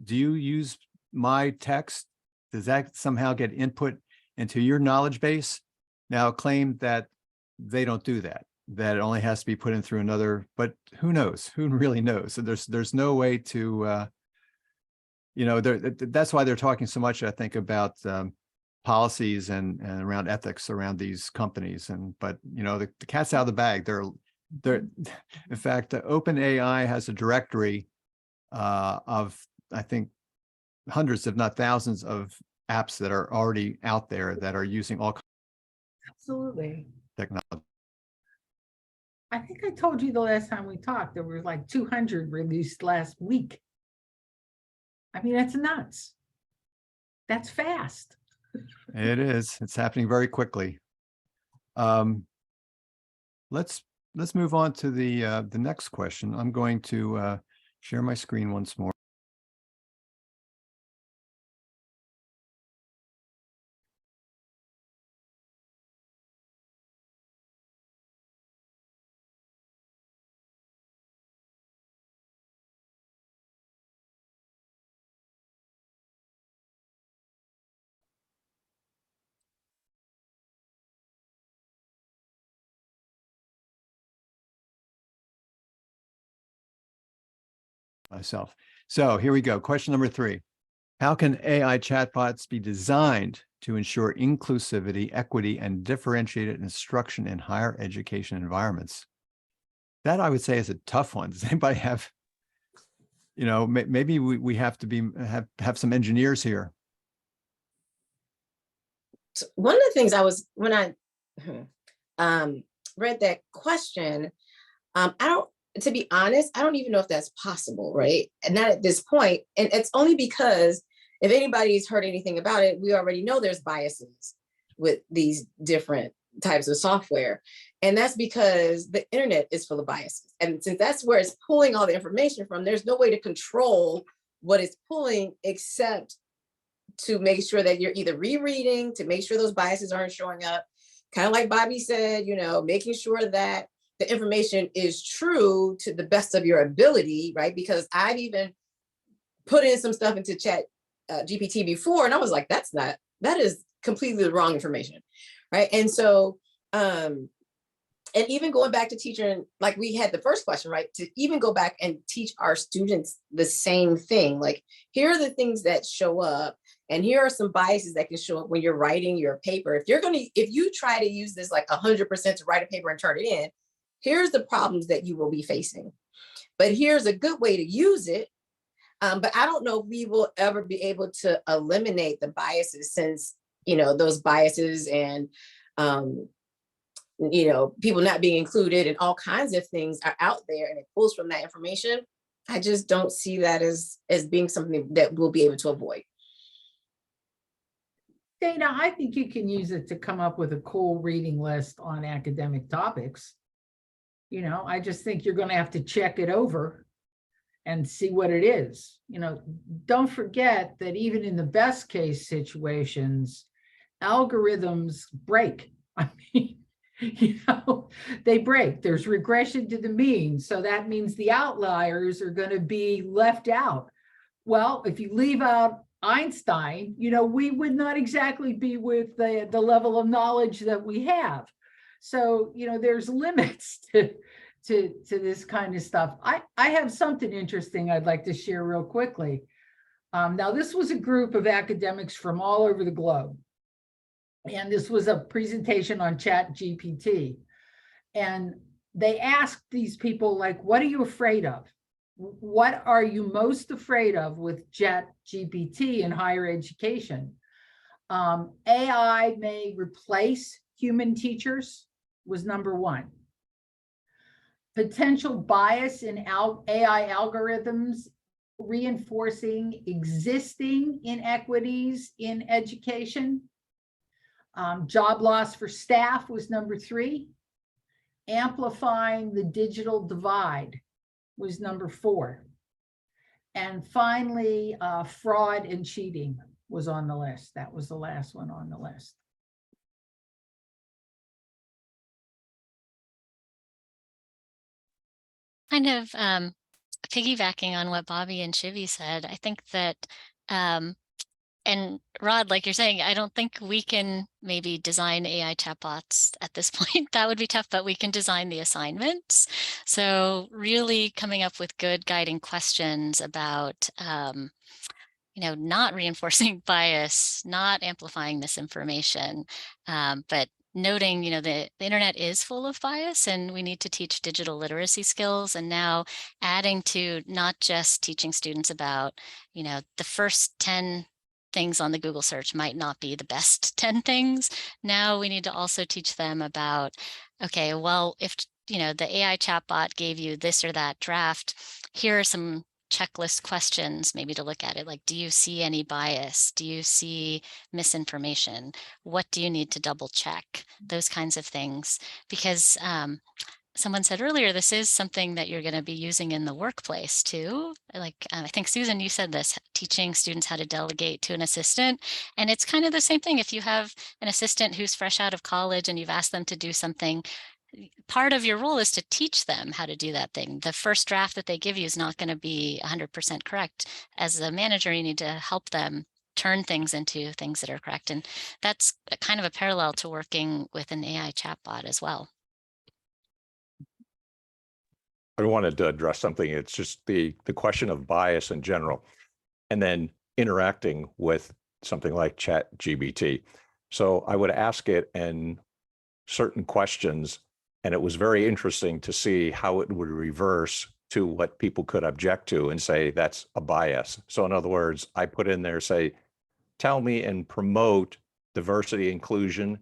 Speaker 1: do you use my text? Does that somehow get input into your knowledge base? Now it claimed that they don't do that, that it only has to be put in through another, but who knows? Who really knows? So there's no way to, that's why they're talking so much, I think, about policies and around ethics around these companies. But the cat's out of the bag. They're in fact, OpenAI has a directory of, I think, hundreds, if not thousands, of apps that are already out there that are using all kinds
Speaker 4: Absolutely.
Speaker 1: of technology.
Speaker 4: I think I told you the last time we talked, there were like 200 released last week. I mean, that's nuts. That's fast.
Speaker 1: It is. It's happening very quickly. Let's move on to the next question. I'm going to share my screen once more. Myself. So here we go. Question number 3. How can AI chatbots be designed to ensure inclusivity, equity, and differentiated instruction in higher education environments? That I would say is a tough one. Does anybody have, maybe we have to have some engineers here.
Speaker 8: One of the things when I read that question, to be honest, I don't even know if that's possible, right? And not at this point. And it's only because if anybody's heard anything about it, we already know there's biases with these different types of software. And that's because the internet is full of biases. And since that's where it's pulling all the information from, there's no way to control what it's pulling except to make sure that you're either rereading to make sure those biases aren't showing up. Kind of like Bobby said, making sure that the information is true to the best of your ability, right? Because I've even put in some stuff into Chat GPT before, and I was like, that is completely the wrong information, right? And so, and even going back to teaching, like we had the first question, right? To even go back and teach our students the same thing, like here are the things that show up, and here are some biases that can show up when you're writing your paper. If you try to use this like 100% to write a paper and turn it in, here's the problems that you will be facing. But here's a good way to use it. But I don't know if we will ever be able to eliminate the biases since, those biases and, people not being included and all kinds of things are out there and it pulls from that information. I just don't see that as being something that we'll be able to avoid.
Speaker 4: Dana, I think you can use it to come up with a cool reading list on academic topics. I just think you're going to have to check it over and see what it is. Don't forget that even in the best case situations, algorithms break. I mean, they break. There's regression to the mean. So that means the outliers are going to be left out. Well, if you leave out Einstein, we would not exactly be with the level of knowledge that we have. So, there's limits to this kind of stuff. I have something interesting I'd like to share real quickly. Now, this was a group of academics from all over the globe. And this was a presentation on ChatGPT. And they asked these people, like, what are you afraid of? What are you most afraid of with ChatGPT in higher education? AI may replace human teachers was number one. Potential bias in AI algorithms reinforcing existing inequities in education. Job loss for staff was number three. Amplifying the digital divide was number four. And finally, fraud and cheating was on the list. That was the last one on the list.
Speaker 5: Kind of piggybacking on what Bobby and Shivi said, I think that, and Rod, like you're saying, I don't think we can maybe design AI chatbots at this point. That would be tough, but we can design the assignments. So really coming up with good guiding questions about, not reinforcing bias, not amplifying misinformation, but noting, the internet is full of bias and we need to teach digital literacy skills, and now adding to not just teaching students about, the first 10 things on the Google search might not be the best 10 things. Now we need to also teach them about, okay, well, if, the AI chatbot gave you this or that draft, here are some checklist questions maybe to look at it. Like, do you see any bias? Do you see misinformation? What do you need to double check? Those kinds of things. Because someone said earlier, this is something that you're going to be using in the workplace too. Like, I think, Susan, you said this, teaching students how to delegate to an assistant. And it's kind of the same thing. If you have an assistant who's fresh out of college and you've asked them to do something, part of your role is to teach them how to do that thing. The first draft that they give you is not going to be 100% correct. As a manager, you need to help them turn things into things that are correct. And that's kind of a parallel to working with an AI chatbot as well.
Speaker 7: I wanted to address something. It's just the question of bias in general, and then interacting with something like ChatGPT. So I would ask it and certain questions, and it was very interesting to see how it would reverse to what people could object to and say that's a bias. So in other words, I put in there, say, tell me and promote diversity, inclusion,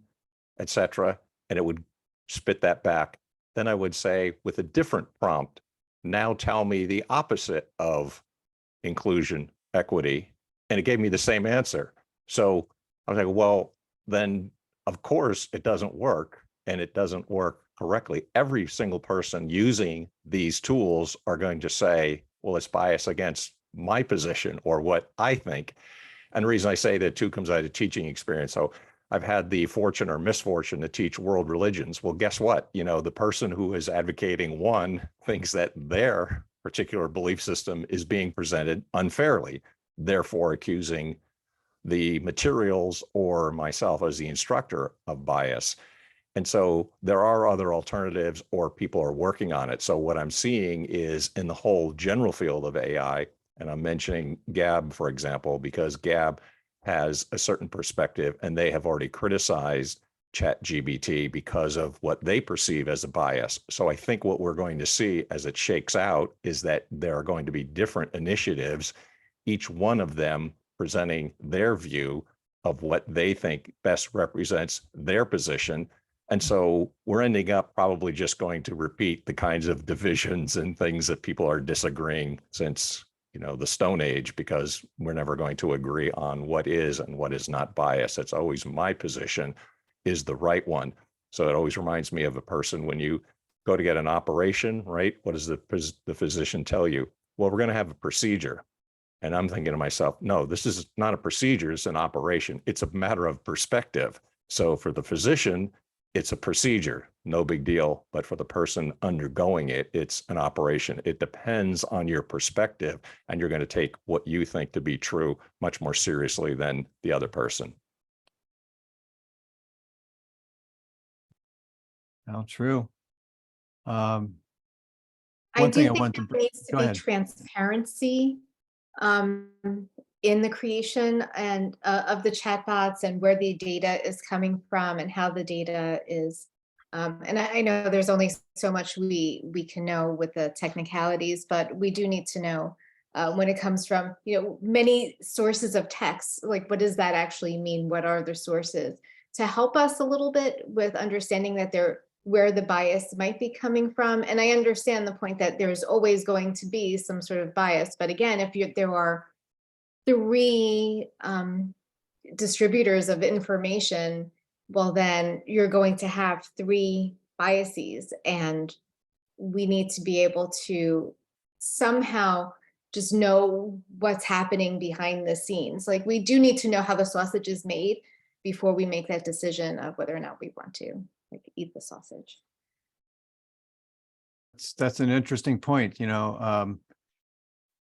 Speaker 7: etc., and it would spit that back. Then I would say with a different prompt, now tell me the opposite of inclusion, equity, and it gave me the same answer. So I was like, well, then of course it doesn't work, and it doesn't work correctly. Every single person using these tools are going to say, well, it's biased against my position or what I think. And the reason I say that too comes out of teaching experience. So I've had the fortune or misfortune to teach world religions. Well, guess what? The person who is advocating one thinks that their particular belief system is being presented unfairly, therefore accusing the materials or myself as the instructor of bias. And so there are other alternatives, or people are working on it. So what I'm seeing is in the whole general field of AI, and I'm mentioning Gab, for example, because Gab has a certain perspective and they have already criticized ChatGPT because of what they perceive as a bias. So I think what we're going to see as it shakes out is that there are going to be different initiatives, each one of them presenting their view of what they think best represents their position. And so we're ending up probably just going to repeat the kinds of divisions and things that people are disagreeing since, the Stone Age, because we're never going to agree on what is and what is not bias. It's always my position is the right one. So it always reminds me of a person when you go to get an operation, right? What does the physician tell you? Well, we're going to have a procedure. And I'm thinking to myself, no, this is not a procedure, it's an operation. It's a matter of perspective. So for the physician, it's a procedure, no big deal. But for the person undergoing it, it's an operation. It depends on your perspective, and you're going to take what you think to be true much more seriously than the other person.
Speaker 1: How true.
Speaker 6: I
Speaker 1: One thing
Speaker 6: do
Speaker 1: I
Speaker 6: think
Speaker 1: want to,
Speaker 6: there needs to
Speaker 1: go
Speaker 6: be
Speaker 1: ahead.
Speaker 6: transparency in the creation and of the chatbots and where the data is coming from and how the data is. And I know there's only so much we can know with the technicalities, but we do need to know when it comes from, many sources of text, like what does that actually mean? What are the sources? To help us a little bit with understanding that where the bias might be coming from. And I understand the point that there's always going to be some sort of bias. But again, if there are 3 distributors of information, well, then you're going to have 3 biases. And we need to be able to somehow just know what's happening behind the scenes. Like we do need to know how the sausage is made before we make that decision of whether or not we want to eat the sausage.
Speaker 1: That's an interesting point.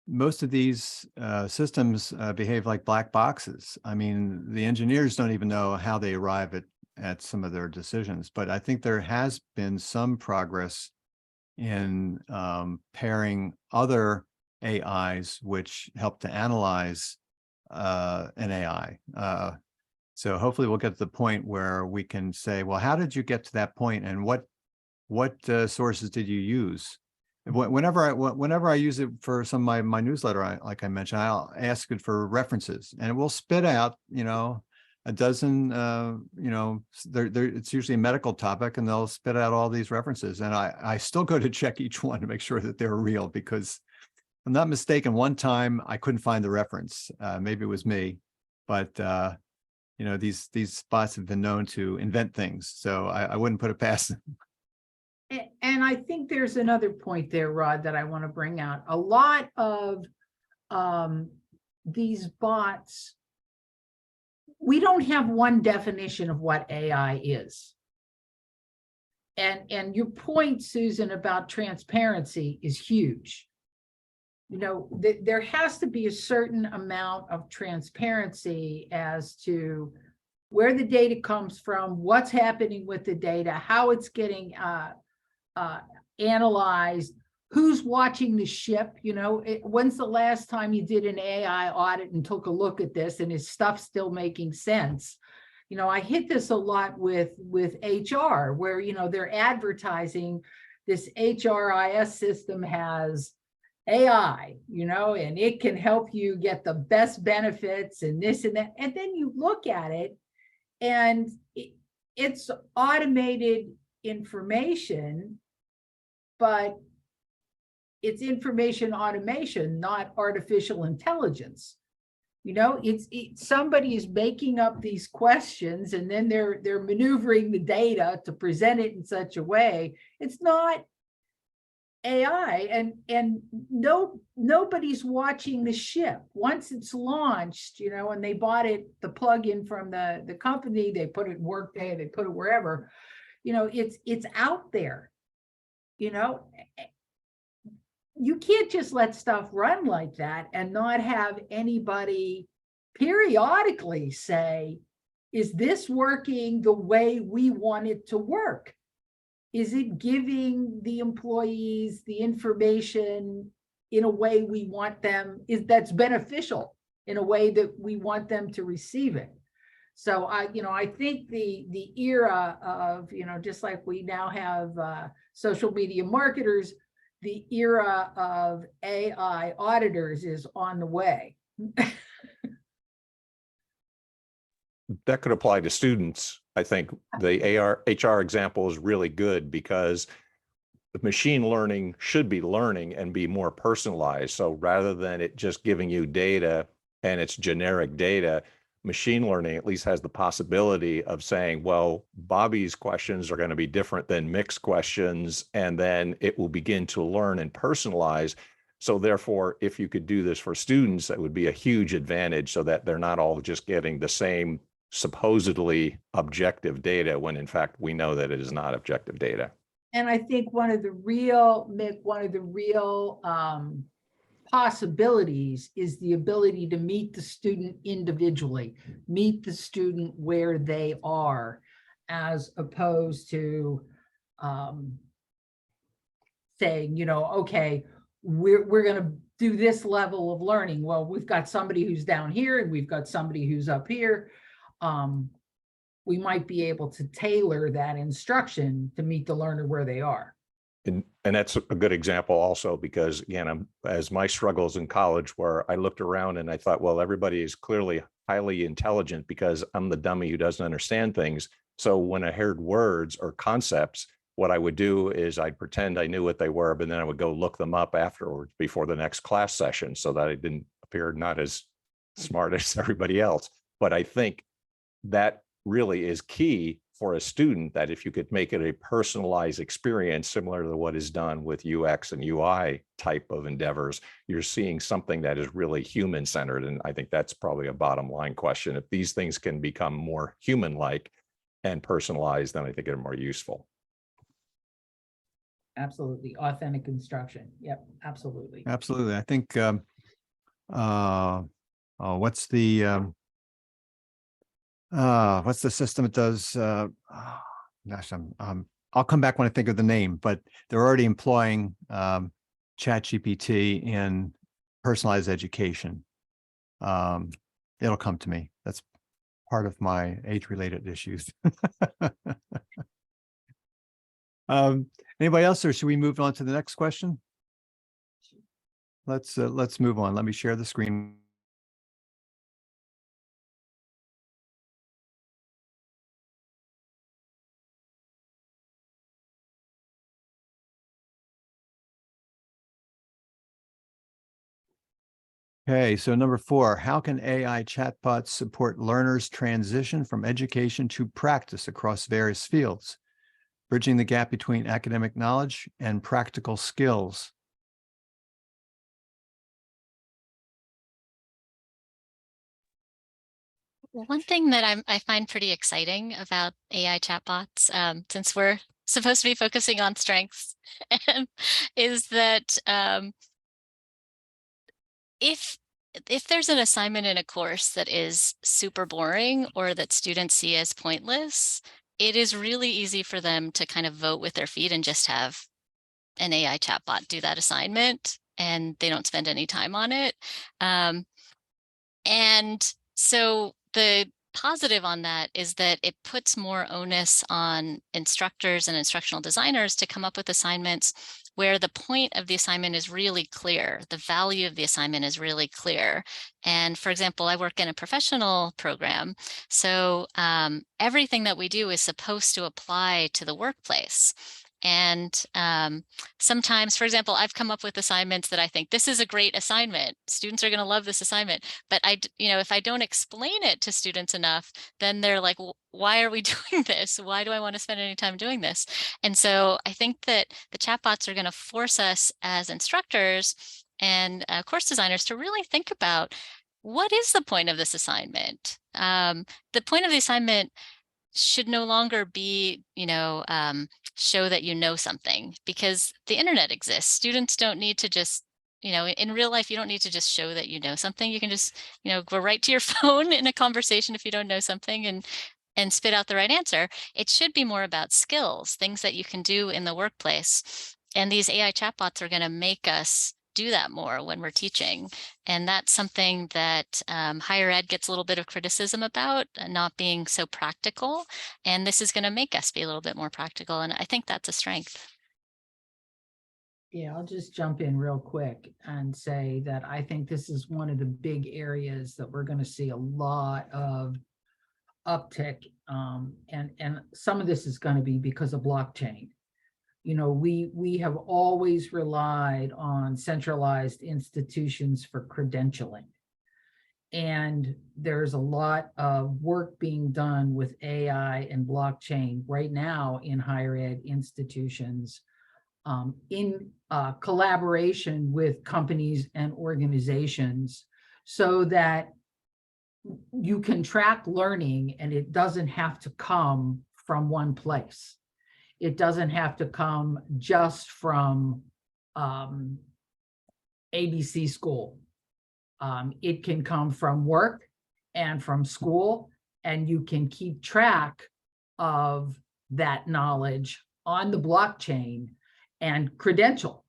Speaker 1: Most of these systems behave like black boxes. I mean, the engineers don't even know how they arrive at some of their decisions. But I think there has been some progress in pairing other AIs which help to analyze an AI. So hopefully we'll get to the point where we can say, well, how did you get to that point, and what sources did you use? Whenever I use it for some of my newsletter, like I mentioned, I'll ask it for references, and it will spit out, a dozen, it's usually a medical topic, and they'll spit out all these references. And I still go to check each one to make sure that they're real, because if I'm not mistaken, one time I couldn't find the reference. Maybe it was me, but these bots have been known to invent things, so I wouldn't put it past them.
Speaker 4: And I think there's another point there, Rod, that I want to bring out. A lot of these bots, we don't have one definition of what AI is. And your point, Susan, about transparency is huge. There has to be a certain amount of transparency as to where the data comes from, what's happening with the data, how it's getting analyzed, who's watching the ship. When's the last time you did an AI audit and took a look at this, and is stuff still making sense? I hit this a lot with HR, where they're advertising this HRIS system has AI, and it can help you get the best benefits and this and that. And then you look at it, and it's automated information, but it's information automation, not artificial intelligence. Somebody is making up these questions, and then they're maneuvering the data to present it in such a way. It's not AI, and nobody's watching the ship. Once it's launched, and they bought it, the plugin from the company, they put it in Workday, they put it wherever, it's out there. You can't just let stuff run like that and not have anybody periodically say, is this working the way we want it to work? Is it giving the employees the information in a way we want them, that's beneficial in a way that we want them to receive it? So I think the era of, just like we now have social media marketers, the era of AI auditors is on the way.
Speaker 7: That could apply to students. I think the HR example is really good, because the machine learning should be learning and be more personalized. So rather than it just giving you data and it's generic data, machine learning at least has the possibility of saying, well, Bobby's questions are going to be different than Mick's questions, and then it will begin to learn and personalize. So therefore, if you could do this for students, that would be a huge advantage, so that they're not all just getting the same supposedly objective data when in fact we know that it is not objective data.
Speaker 4: And I think one of the real possibilities is the ability to meet the student individually, meet the student where they are, as opposed to saying, you know, okay, we're going to do this level of learning. Well, we've got somebody who's down here and we've got somebody who's up here. We might be able to tailor that instruction to meet the learner where they are.
Speaker 7: And that's a good example also, because again, as my struggles in college, where I looked around and I thought, well, everybody is clearly highly intelligent because I'm the dummy who doesn't understand things. So when I heard words or concepts, what I would do is I'd pretend I knew what they were, but then I would go look them up afterwards before the next class session so that I didn't appear not as smart as everybody else. But I think that really is key for a student, that if you could make it a personalized experience similar to what is done with UX and UI type of endeavors, you're seeing something that is really human centered. And I think that's probably a bottom line question. If these things can become more human-like and personalized, then I think they're more useful.
Speaker 4: Absolutely. Authentic instruction. Yep, absolutely.
Speaker 1: Absolutely. I think, what's the system that does, gosh, I'll come back when I think of the name, but they're already employing ChatGPT in personalized education. It'll come to me. That's part of my age-related issues. Anybody else, or should we move on to the next question? Let's move on. Let me share the screen. Okay, so number 4, how can AI chatbots support learners' transition from education to practice across various fields, bridging the gap between academic knowledge and practical skills?
Speaker 5: One thing that I find pretty exciting about AI chatbots, since we're supposed to be focusing on strengths, is that if there's an assignment in a course that is super boring or that students see as pointless, it is really easy for them to kind of vote with their feet and just have an AI chatbot do that assignment, and they don't spend any time on it. And so the positive on that is that it puts more onus on instructors and instructional designers to come up with assignments where the point of the assignment is really clear. The value of the assignment is really clear. And for example, I work in a professional program. So everything that we do is supposed to apply to the workplace. And sometimes, for example, I've come up with assignments that I think this is a great assignment. Students are going to love this assignment. But if I don't explain it to students enough, then they're like, well, why are we doing this? Why do I want to spend any time doing this? And so I think that the chatbots are going to force us as instructors and course designers to really think about, what is the point of this assignment? The point of the assignment should no longer be, show that you know something, because the internet exists. Students don't need to just, in real life, you don't need to just show that you know something. You can just, go right to your phone in a conversation if you don't know something and spit out the right answer. It should be more about skills, things that you can do in the workplace. And these AI chatbots are going to make us do that more when we're teaching. And that's something that higher ed gets a little bit of criticism about, not being so practical. And this is going to make us be a little bit more practical. And I think that's a strength.
Speaker 4: Yeah, I'll just jump in real quick and say that I think this is one of the big areas that we're going to see a lot of uptick. And some of this is going to be because of blockchain. We have always relied on centralized institutions for credentialing. And there's a lot of work being done with AI and blockchain right now in higher ed institutions, in collaboration with companies and organizations, so that you can track learning, and it doesn't have to come from one place. It doesn't have to come just from ABC school. It can come from work and from school, and you can keep track of that knowledge on the blockchain and credential,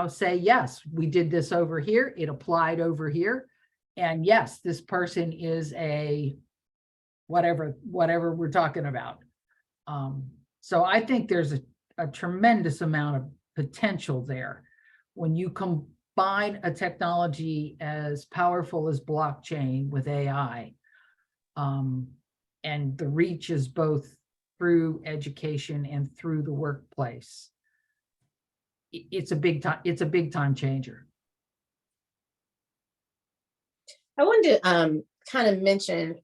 Speaker 4: say, yes, we did this over here, it applied over here. And yes, this person is a whatever we're talking about. So I think there's a tremendous amount of potential there. When you combine a technology as powerful as blockchain with AI, and the reach is both through education and through the workplace, it's a big time changer.
Speaker 8: I wanted to kind of mention,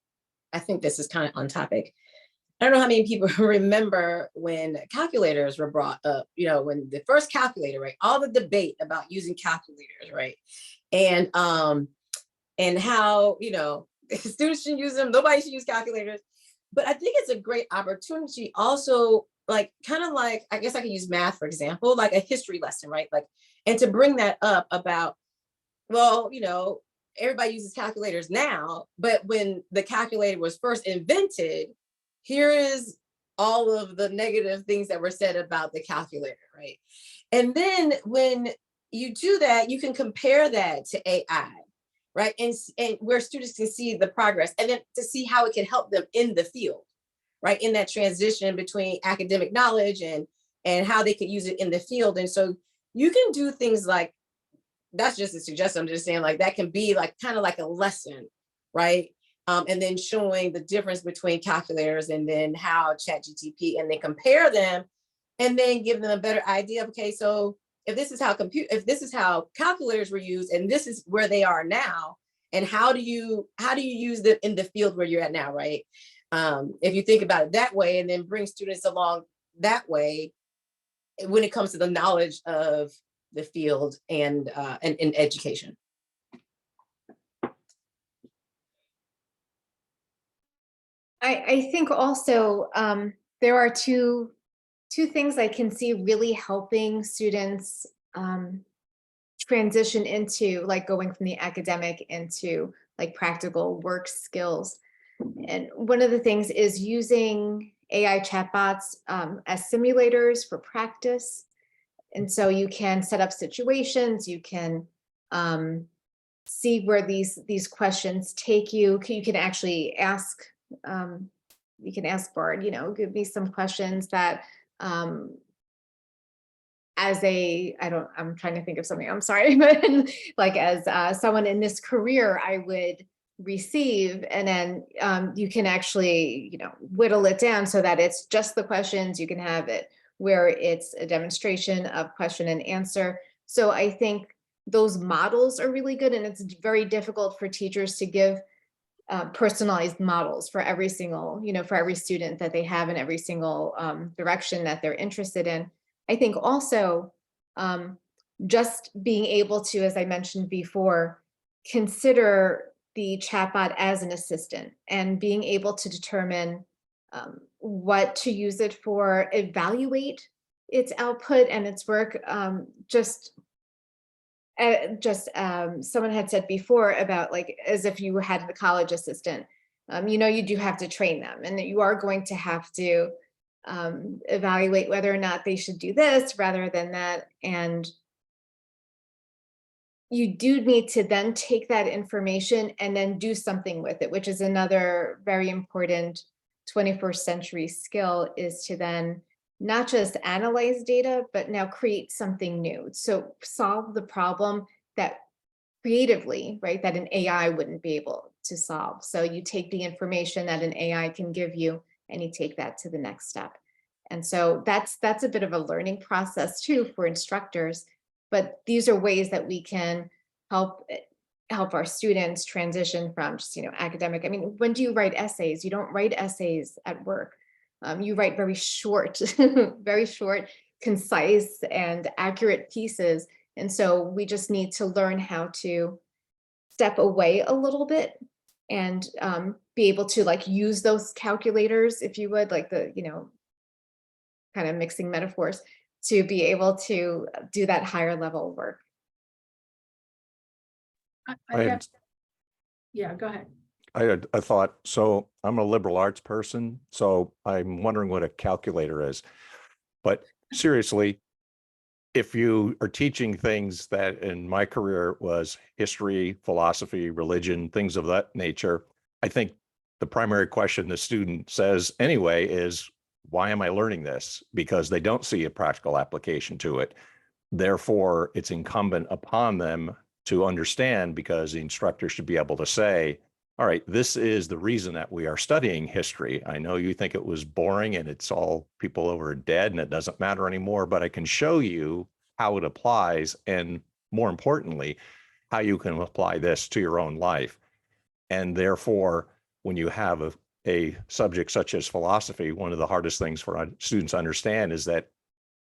Speaker 8: I think this is kind of on topic. I don't know how many people remember when calculators were brought up, when the first calculator, right? All the debate about using calculators, right? And how, students should use them, nobody should use calculators. But I think it's a great opportunity also, I guess I can use math, for example, like a history lesson, right? And to bring that up about, well, everybody uses calculators now, but when the calculator was first invented, here is all of the negative things that were said about the calculator, right? And then when you do that, you can compare that to AI, right? And where students can see the progress, and then to see how it can help them in the field, right? In that transition between academic knowledge and how they could use it in the field. And so you can do things like, that's just a suggestion. I'm just saying, that can be kind of like a lesson, right? And then showing the difference between calculators and then how ChatGPT, and then compare them, and then give them a better idea of, okay, so if this is how calculators were used, and this is where they are now, and how do you use them in the field where you're at now, right? If you think about it that way, and then bring students along that way when it comes to the knowledge of the field and in education.
Speaker 6: I think also there are two things I can see really helping students transition into going from the academic into practical work skills. And one of the things is using AI chatbots as simulators for practice. And so you can set up situations, you can see where these questions take you. You can actually ask, you can ask Bard, give me some questions that I'm trying to think of something, I'm sorry, but as someone in this career, I would receive, and then you can actually, whittle it down so that it's just the questions. You can have it where it's a demonstration of question and answer. So I think those models are really good, and it's very difficult for teachers to give personalized models for every single, for every student that they have in every single direction that they're interested in. I think also just being able to, as I mentioned before, consider the chatbot as an assistant and being able to determine what to use it for, evaluate its output and its work. Someone had said before about as if you had the college assistant, you do have to train them, and that you are going to have to evaluate whether or not they should do this rather than that. And you do need to then take that information and then do something with it, which is another very important 21st century skill, is to then not just analyze data, but now create something new. So solve the problem that creatively, right, that an AI wouldn't be able to solve. So you take the information that an AI can give you and you take that to the next step. And so that's a bit of a learning process too for instructors, but these are ways that we can help our students transition from just, academic. I mean, when do you write essays? You don't write essays at work. You write very short, concise and accurate pieces. And so we just need to learn how to step away a little bit and be able to like use those calculators, if you would, like the, kind of mixing metaphors, to be able to do that higher level work.
Speaker 4: Yeah, go ahead.
Speaker 7: I had a thought. So I'm a liberal arts person, so I'm wondering what a calculator is. But seriously, if you are teaching things that in my career was history, philosophy, religion, things of that nature, I think the primary question the student says anyway is, why am I learning this? Because they don't see a practical application to it. Therefore, it's incumbent upon them to understand, because the instructor should be able to say, all right, this is the reason that we are studying history. I know you think it was boring and it's all people over dead and it doesn't matter anymore, but I can show you how it applies, and more importantly, how you can apply this to your own life. And therefore, when you have a subject such as philosophy, one of the hardest things for students to understand is that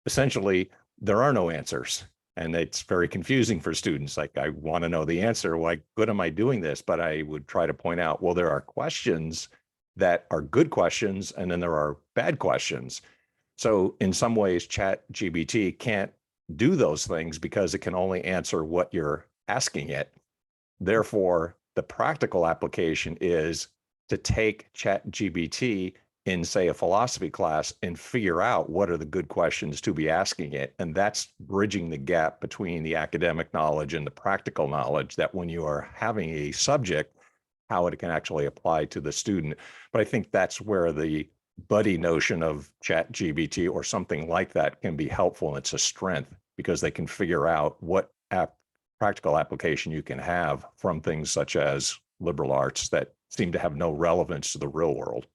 Speaker 7: essentially there are no answers. And it's very confusing for students. Like, I want to know the answer. Why good am I doing this? But I would try to point out, well, there are questions that are good questions, and then there are bad questions. So in some ways, ChatGPT can't do those things because it can only answer what you're asking it. Therefore, the practical application is to take ChatGPT in, say, a philosophy class and figure out what are the good questions to be asking it. And that's bridging the gap between the academic knowledge and the practical knowledge, that when you are having a subject, how it can actually apply to the student. But I think that's where the buddy notion of ChatGPT or something like that can be helpful. And it's a strength because they can figure out what practical application you can have from things such as liberal arts that seem to have no relevance to the real world.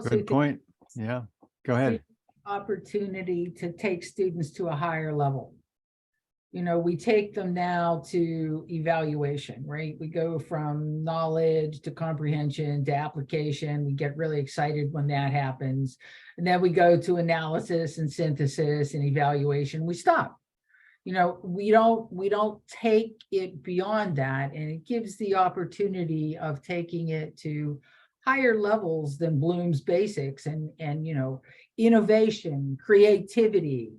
Speaker 1: Good point. Yeah, go ahead.
Speaker 4: Opportunity to take students to a higher level. We take them now to evaluation, right? We go from knowledge to comprehension to application. We get really excited when that happens. And then we go to analysis and synthesis and evaluation. We stop. We don't take it beyond that. And it gives the opportunity of taking it to higher levels than Bloom's basics and innovation, creativity,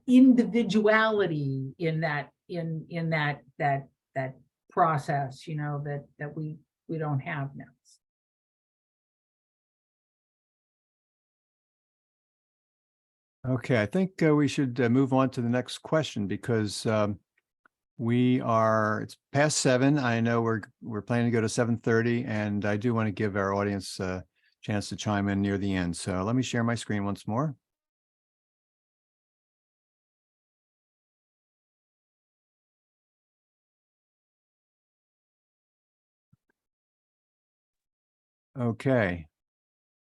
Speaker 4: individuality in that process, that we don't have now.
Speaker 1: Okay, I think we should move on to the next question, because it's past 7. I know we're planning to go to 7:30, and I do want to give our audience a chance to chime in near the end. So let me share my screen once more. Okay.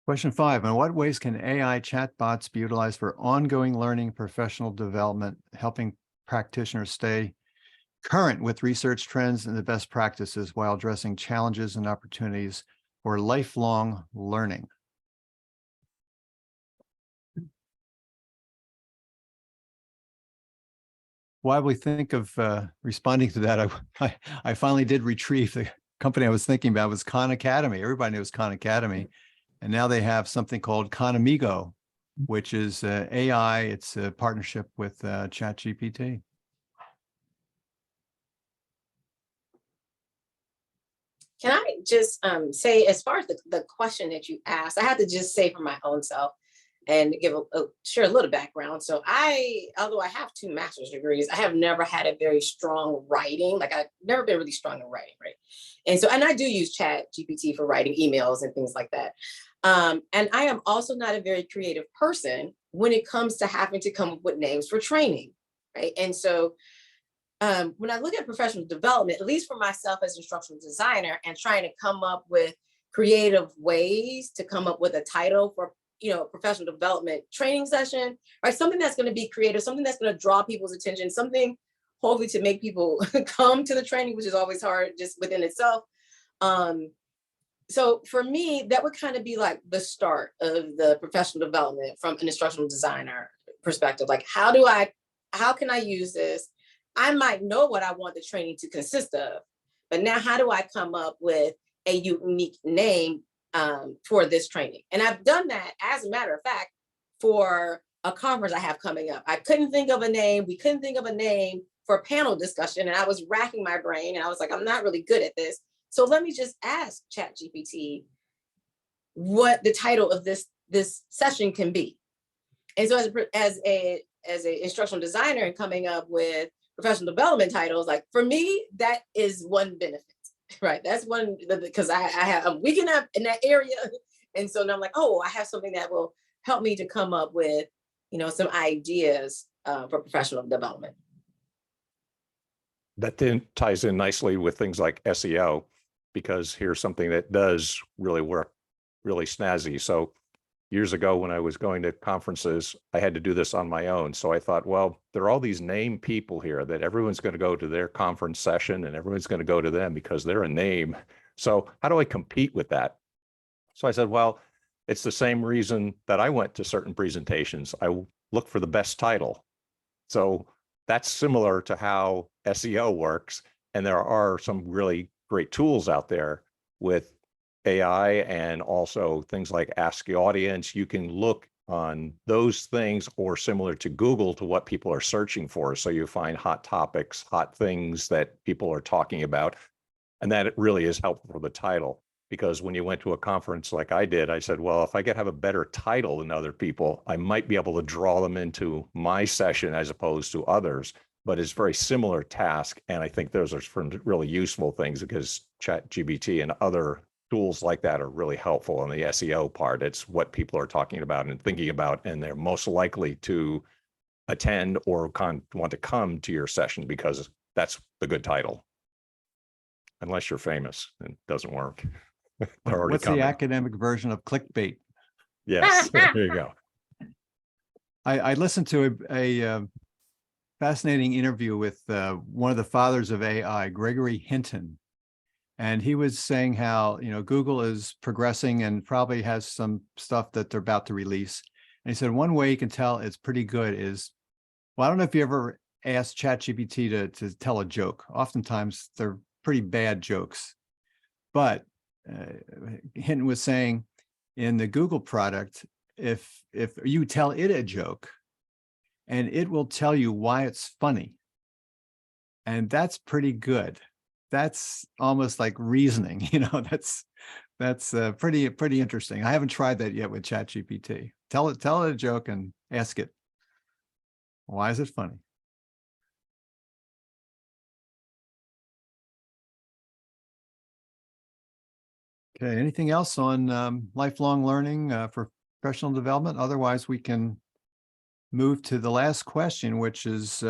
Speaker 1: Question 5, in what ways can AI chatbots be utilized for ongoing learning, professional development, helping practitioners stay current with research trends and the best practices while addressing challenges and opportunities for lifelong learning? While we think of responding to that, I finally did retrieve the company I was thinking about. Was Khan Academy. Everybody knows Khan Academy. And now they have something called Khan Amigo, which is AI. It's a partnership with ChatGPT.
Speaker 8: Can I just say, as far as the question that you asked, I have to just say for my own self and give share a little background. So although I have 2 master's degrees, I have never had a very strong writing. Like, I've never been really strong in writing, right? And I do use ChatGPT for writing emails and things like that. And I am also not a very creative person when it comes to having to come up with names for training, right? And so when I look at professional development, at least for myself as an instructional designer, and trying to come up with creative ways to come up with a title for professional development training session, right? Something that's going to be creative, something that's going to draw people's attention, something hopefully to make people come to the training, which is always hard just within itself. So for me, that would kind of be like the start of the professional development from an instructional designer perspective. Like, how can I use this? I might know what I want the training to consist of, but now how do I come up with a unique name for this training? And I've done that, as a matter of fact, for a conference I have coming up. I couldn't think of a name. We couldn't think of a name for a panel discussion. And I was racking my brain and I was like, I'm not really good at this. So let me just ask ChatGPT what the title of this session can be. And so as a instructional designer and coming up with professional development titles, like for me, that is one benefit, right? That's one, because I'm weak enough in that area. And so now I'm like, oh, I have something that will help me to come up with, some ideas for professional development.
Speaker 7: That then ties in nicely with things like SEO, because here's something that does really work really snazzy. So years ago when I was going to conferences, I had to do this on my own. So I thought, well, there are all these named people here that everyone's going to go to their conference session and everyone's going to go to them because they're a name. So how do I compete with that? So I said, well, it's the same reason that I went to certain presentations. I look for the best title. So that's similar to how SEO works. And there are some really great tools out there with AI and also things like Ask the Audience. You can look on those things, or similar to Google, to what people are searching for. So you find hot topics, hot things that people are talking about. And that it really is helpful for the title. Because when you went to a conference like I did, I said, well, if I could have a better title than other people, I might be able to draw them into my session as opposed to others. But it's a very similar task. And I think those are really useful things, because ChatGPT and other tools like that are really helpful on the SEO part. It's what people are talking about and thinking about, and they're most likely to attend or want to come to your session because that's the good title. Unless you're famous, it doesn't work.
Speaker 1: What's the academic version of clickbait?
Speaker 7: Yes, there you go.
Speaker 1: I listened to a fascinating interview with one of the fathers of AI, Gregory Hinton. And he was saying how, Google is progressing and probably has some stuff that they're about to release. And he said, one way you can tell it's pretty good is, well, I don't know if you ever asked ChatGPT to tell a joke. Oftentimes they're pretty bad jokes. But Hinton was saying in the Google product, if you tell it a joke, and it will tell you why it's funny. And that's pretty good. That's almost like reasoning, that's pretty interesting. I haven't tried that yet with ChatGPT. Tell it a joke and ask it, why is it funny? Okay, anything else on lifelong learning for professional development? Otherwise, we can move to the last question, which is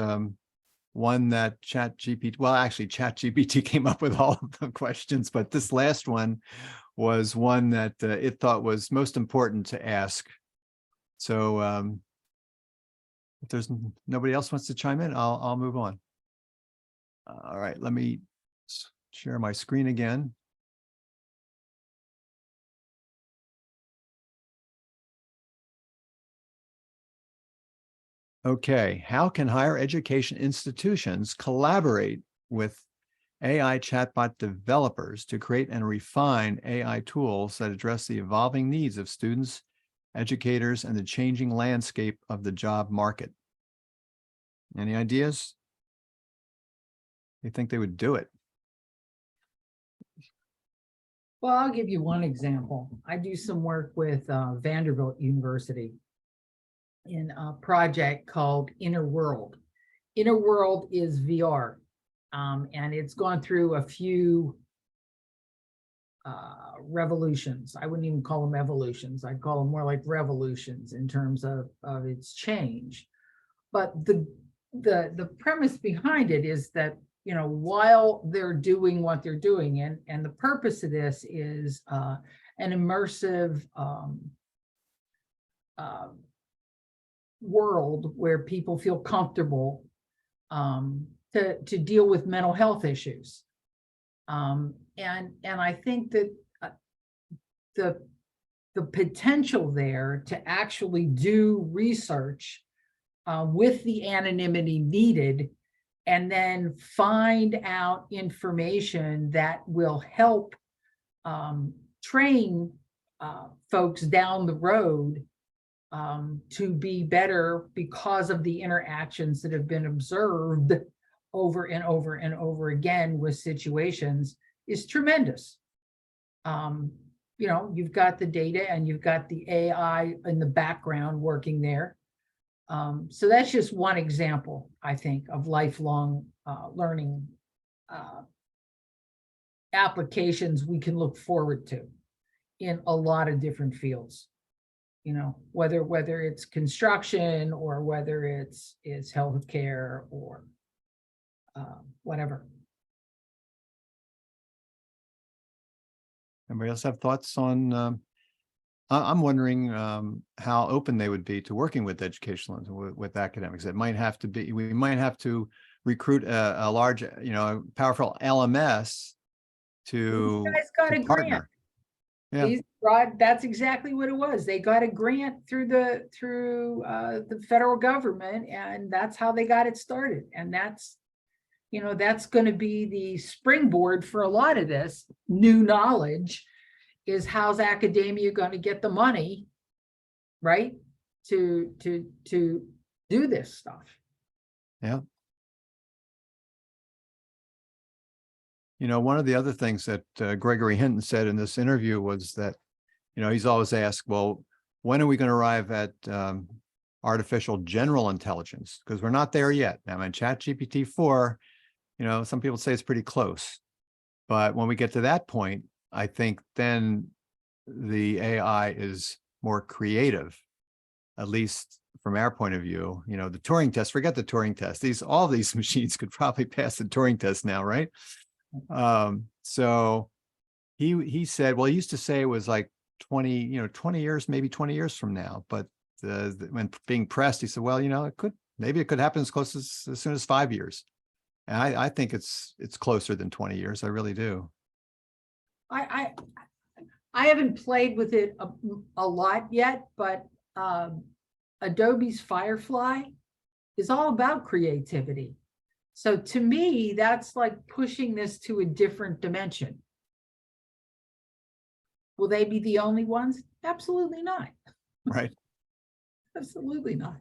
Speaker 1: one that ChatGPT came up with all of the questions, but this last one was one that it thought was most important to ask. So if there's nobody else wants to chime in, I'll move on. All right, let me share my screen again. Okay, how can higher education institutions collaborate with AI chatbot developers to create and refine AI tools that address the evolving needs of students, educators, and the changing landscape of the job market? Any ideas? You think they would do it?
Speaker 4: Well, I'll give you one example. I do some work with Vanderbilt University in a project called Inner World. Inner World is VR, and it's gone through a few revolutions. I wouldn't even call them evolutions. I'd call them more like revolutions in terms of its change. But the premise behind it is that, while they're doing what they're doing, and the purpose of this is an immersive world where people feel comfortable to deal with mental health issues. And I think that the potential there to actually do research with the anonymity needed and then find out information that will help train folks down the road to be better because of the interactions that have been observed over and over and over again with situations is tremendous. You know, you've got the data and you've got the AI in the background working there. So that's just one example, I think, of lifelong learning applications we can look forward to in a lot of different fields. You know, whether it's construction or whether it's healthcare or whatever.
Speaker 1: Anybody else have thoughts on, I'm wondering how open they would be to working with educational with academics. It might have to be, we might have to recruit a large, you know, powerful LMS to
Speaker 4: These guys got a grant.
Speaker 1: partner. Yeah.
Speaker 4: That's exactly what it was. They got a grant through the federal government, and that's how they got it started. And that's, you know, that's going to be the springboard for a lot of this new knowledge. Is how's academia going to get the money, right, to do this stuff?
Speaker 1: Yeah. You know, one of the other things that Gregory Hinton said in this interview was that, you know, he's always asked, well, when are we going to arrive at artificial general intelligence? Because we're not there yet. Now, in ChatGPT 4, you know, some people say it's pretty close. But when we get to that point, I think then the AI is more creative, at least from our point of view. You know, the Turing test, forget the Turing test. All these machines could probably pass the Turing test now, right? So he said, well, he used to say it was like 20 years, maybe 20 years from now. But when being pressed, he said, well, you know, maybe it could happen as close as soon as 5 years. And I think it's closer than 20 years. I really do.
Speaker 4: I haven't played with it a lot yet, but Adobe's Firefly is all about creativity. So to me, that's like pushing this to a different dimension. Will they be the only ones? Absolutely not.
Speaker 1: Right.
Speaker 4: Absolutely not.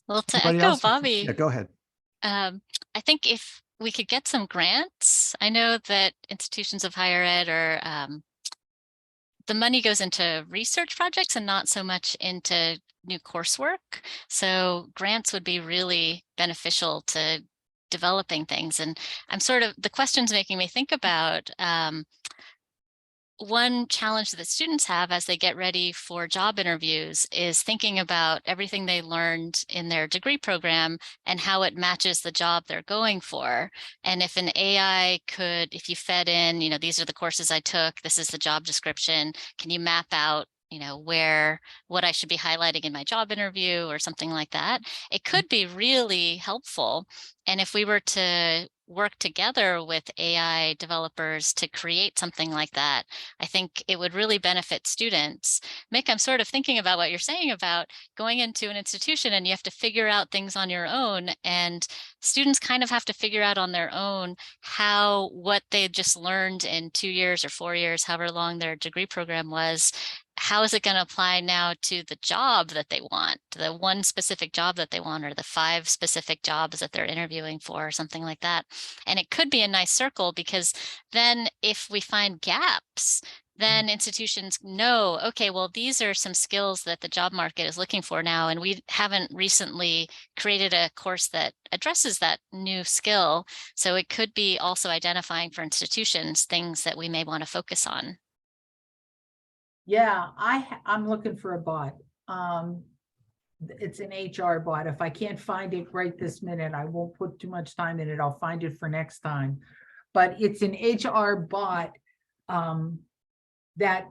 Speaker 5: Well, to
Speaker 1: Anybody
Speaker 5: echo
Speaker 1: else?
Speaker 5: Bobby,
Speaker 1: Yeah, go ahead.
Speaker 5: I think if we could get some grants, I know that institutions of higher ed are, the money goes into research projects and not so much into new coursework. So grants would be really beneficial to developing things. And the question's making me think about one challenge that students have as they get ready for job interviews is thinking about everything they learned in their degree program and how it matches the job they're going for. And if an AI could, if you fed in, you know, these are the courses I took, this is the job description, can you map out, you know, what I should be highlighting in my job interview or something like that? It could be really helpful. And if we were to work together with AI developers to create something like that, I think it would really benefit students. Mick, I'm sort of thinking about what you're saying about going into an institution and you have to figure out things on your own, and students kind of have to figure out on their own what they just learned in 2 years or 4 years, however long their degree program was. How is it going to apply now to the job that they want, the one specific job that they want, or the 5 specific jobs that they're interviewing for, or something like that? And it could be a nice circle, because then if we find gaps, then institutions know, okay, well, these are some skills that the job market is looking for now, and we haven't recently created a course that addresses that new skill. So it could be also identifying for institutions things that we may want to focus on.
Speaker 4: Yeah, I'm looking for a bot. It's an HR bot. If I can't find it right this minute, I won't put too much time in it. I'll find it for next time. But it's an HR bot that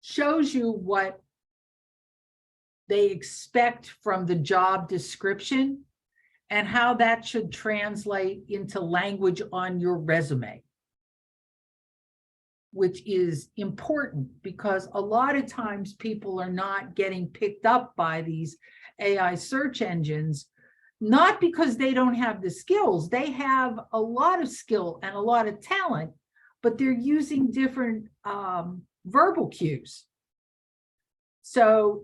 Speaker 4: shows you what they expect from the job description and how that should translate into language on your resume, which is important because a lot of times people are not getting picked up by these AI search engines, not because they don't have the skills. They have a lot of skill and a lot of talent, but they're using different verbal cues. So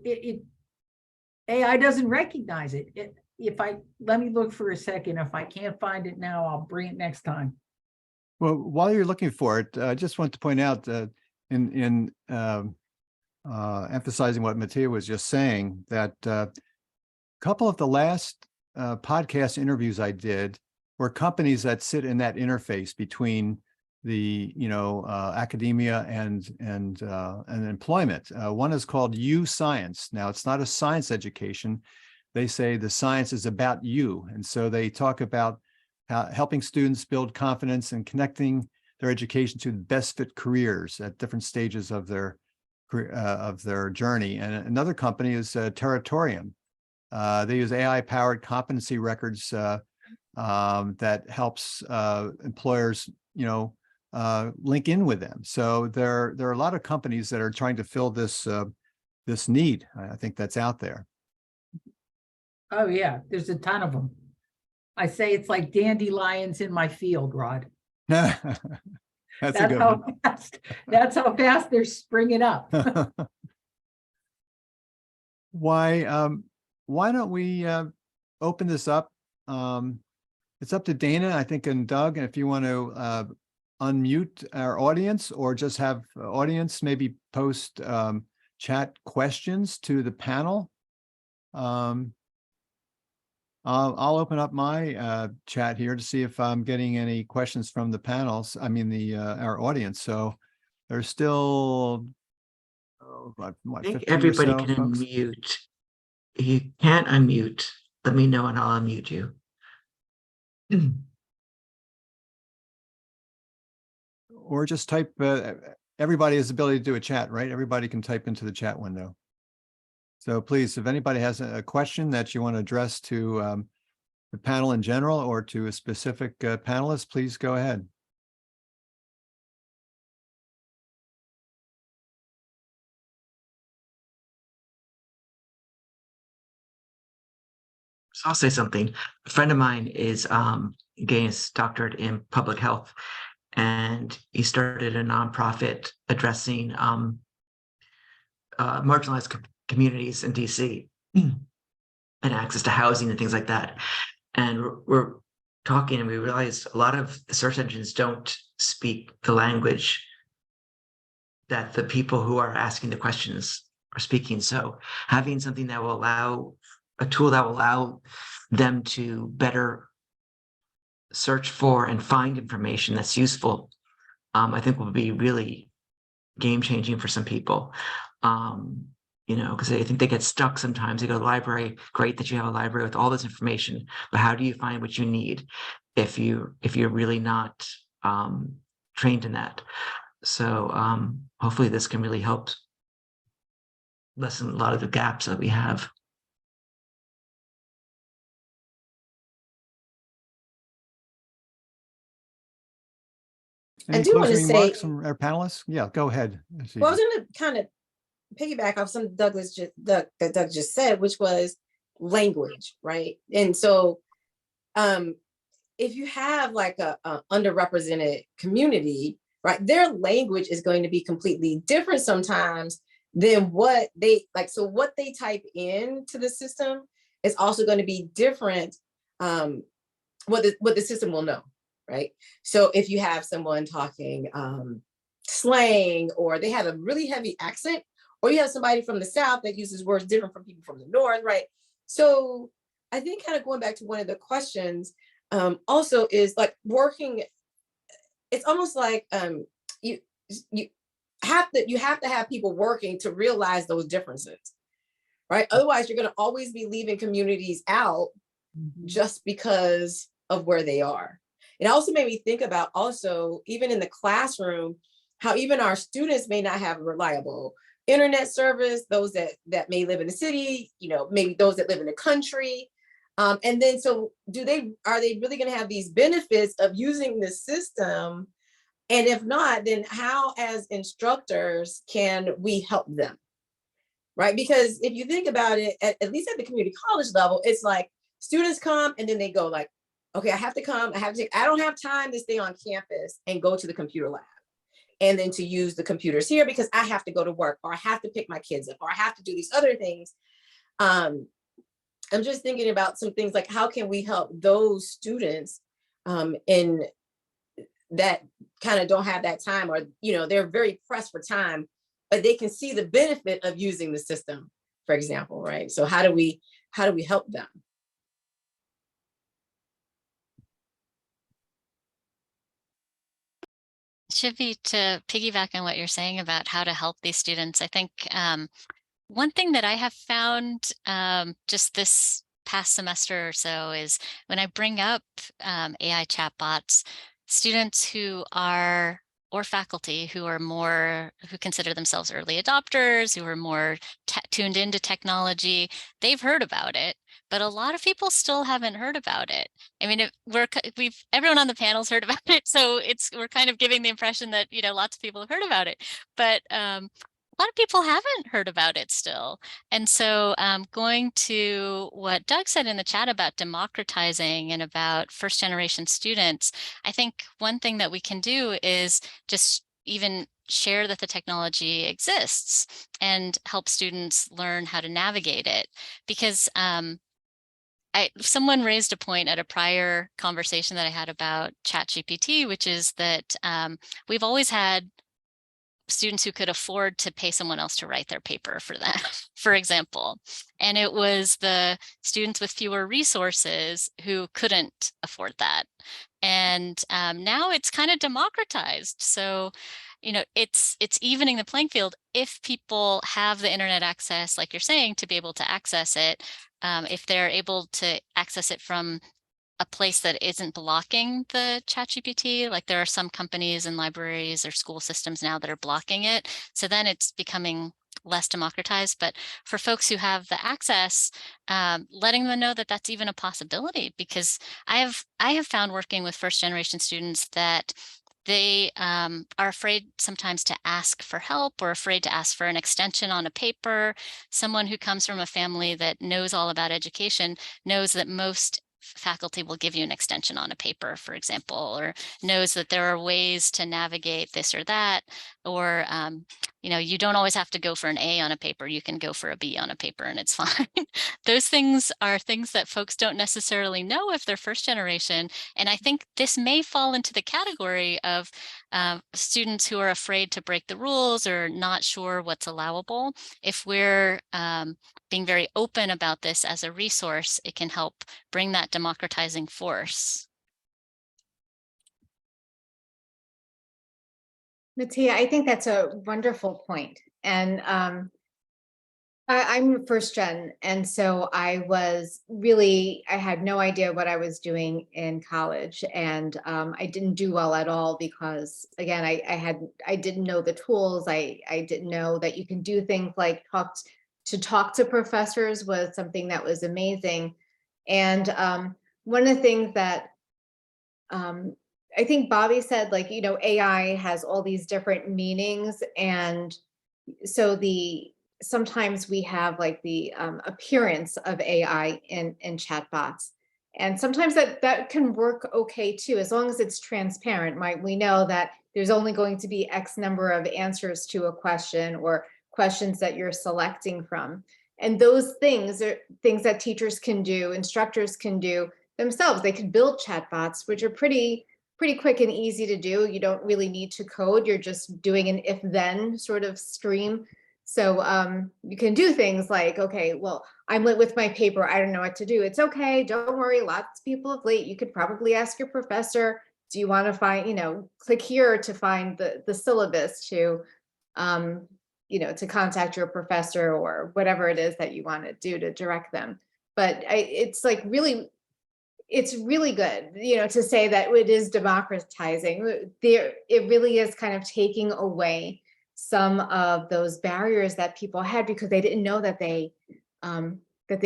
Speaker 4: AI doesn't recognize it. Let me look for a second. If I can't find it now, I'll bring it next time.
Speaker 1: Well, while you're looking for it, I just want to point out that in emphasizing what Mattia was just saying, that a couple of the last podcast interviews I did were companies that sit in that interface between the academia and employment. One is called You Science. Now, it's not a science education. They say the science is about you, and so they talk about helping students build confidence and connecting their education to the best fit careers at different stages of their journey. And another company is Territorium. They use AI-powered competency records that helps employers, link in with them. So there are a lot of companies that are trying to fill this need. I think that's out there.
Speaker 4: Oh yeah, there's a ton of them. I say it's like dandelions in my field, Rod.
Speaker 1: That's a good
Speaker 4: how
Speaker 1: one.
Speaker 4: that's how fast they're springing up.
Speaker 1: Why don't we open this up? It's up to Dana, I think, and Doug, and if you want to unmute our audience, or just have audience maybe post chat questions to the panel. I'll open up my chat here to see if I'm getting any questions from the panels. I mean, our audience. So there's still,
Speaker 3: I think
Speaker 1: 15 or
Speaker 3: everybody
Speaker 1: so
Speaker 3: can
Speaker 1: folks.
Speaker 3: unmute. If you can't unmute, let me know and I'll unmute you.
Speaker 1: Or just type, everybody has the ability to do a chat, right? Everybody can type into the chat window. So please, if anybody has a question that you want to address to the panel in general or to a specific panelist, please go ahead.
Speaker 3: So I'll say something. A friend of mine is getting his doctorate in public health, and he started a nonprofit addressing marginalized communities in DC and access to housing and things like that. And we're talking, and we realized a lot of search engines don't speak the language that the people who are asking the questions are speaking. So having something that will allow, a tool that will allow them to better search for and find information that's useful, I think will be really game changing for some people. Because I think they get stuck sometimes. They go to the library. Great that you have a library with all this information, but how do you find what you need if you're really not trained in that? So hopefully this can really help lessen a lot of the gaps that we have.
Speaker 1: Any
Speaker 8: do wanna
Speaker 1: closing
Speaker 8: say-
Speaker 1: remarks from our panelists? Yeah, go ahead.
Speaker 8: Well, I was going to kind of piggyback off something Doug just said, which was language, right? And so, if you have like a underrepresented community, right, their language is going to be completely different sometimes than what they like. So what they type into the system is also going to be different. What the system will know, right? So if you have someone talking slang, or they have a really heavy accent, or you have somebody from the South that uses words different from people from the North, right? So I think kind of going back to one of the questions also is like working, it's almost like you have to have people working to realize those differences, right? Otherwise, you're going to always be leaving communities out just because of where they are. It also made me think about also, even in the classroom, how even our students may not have reliable internet service, those that may live in the city, maybe those that live in the country. And then, so are they really going to have these benefits of using the system? And if not, then how as instructors can we help them? right? Because if you think about it, at least at the community college level, it's like students come and then they go like, okay, I have to come, I don't have time to stay on campus and go to the computer lab and then to use the computers here because I have to go to work, or I have to pick my kids up, or I have to do these other things. I'm just thinking about some things like, how can we help those students in that kind of don't have that time, or, you know, they're very pressed for time, but they can see the benefit of using the system, for example, right? So how do we help them?
Speaker 5: Shivi, to piggyback on what you're saying about how to help these students, I think one thing that I have found just this past semester or so is when I bring up AI chatbots, students who are, or faculty who are more, who consider themselves early adopters, who are more tuned into technology, they've heard about it, but a lot of people still haven't heard about it. I mean, everyone on the panel's heard about it, so we're kind of giving the impression that, you know, lots of people have heard about it, but a lot of people haven't heard about it still. And so going to what Doug said in the chat about democratizing and about first generation students, I think one thing that we can do is just even share that the technology exists and help students learn how to navigate it. Because someone raised a point at a prior conversation that I had about ChatGPT, which is that we've always had students who could afford to pay someone else to write their paper for them, for example. And it was the students with fewer resources who couldn't afford that. And now it's kind of democratized. So, you know, it's evening the playing field if people have the internet access, like you're saying, to be able to access it. If they're able to access it from a place that isn't blocking the ChatGPT, like there are some companies and libraries or school systems now that are blocking it. So then it's becoming less democratized. But for folks who have the access, letting them know that that's even a possibility, because I have found working with first generation students that they are afraid sometimes to ask for help or afraid to ask for an extension on a paper. Someone who comes from a family that knows all about education knows that most faculty will give you an extension on a paper, for example, or knows that there are ways to navigate this or that, or you know, you don't always have to go for an A on a paper, you can go for a B on a paper and it's fine. Those things are things that folks don't necessarily know if they're first generation. And I think this may fall into the category of students who are afraid to break the rules or not sure what's allowable. If we're being very open about this as a resource, it can help bring that democratizing force.
Speaker 6: Mattia, I think that's a wonderful point. And I'm first gen. And so I had no idea what I was doing in college. And I didn't do well at all because, again, I didn't know the tools. I didn't know that you can do things like talk to professors was something that was amazing. And one of the things that I think Bobby said, like, you know, AI has all these different meanings. And so sometimes we have like the appearance of AI in chatbots. And sometimes that can work okay too, as long as it's transparent, right? We know that there's only going to be X number of answers to a question or questions that you're selecting from. And those things are things that teachers can do, instructors can do themselves. They can build chatbots, which are pretty quick and easy to do. You don't really need to code. You're just doing an if-then sort of stream. So you can do things like, okay, well, I'm late with my paper. I don't know what to do. It's okay. Don't worry. Lots of people are late. You could probably ask your professor. Do you want to find, you know, click here to find the syllabus to, you know, to contact your professor or whatever it is that you want to do to direct them. But it's like it's really good, you know, to say that it is democratizing. It really is kind of taking away some of those barriers that people had because they didn't know that they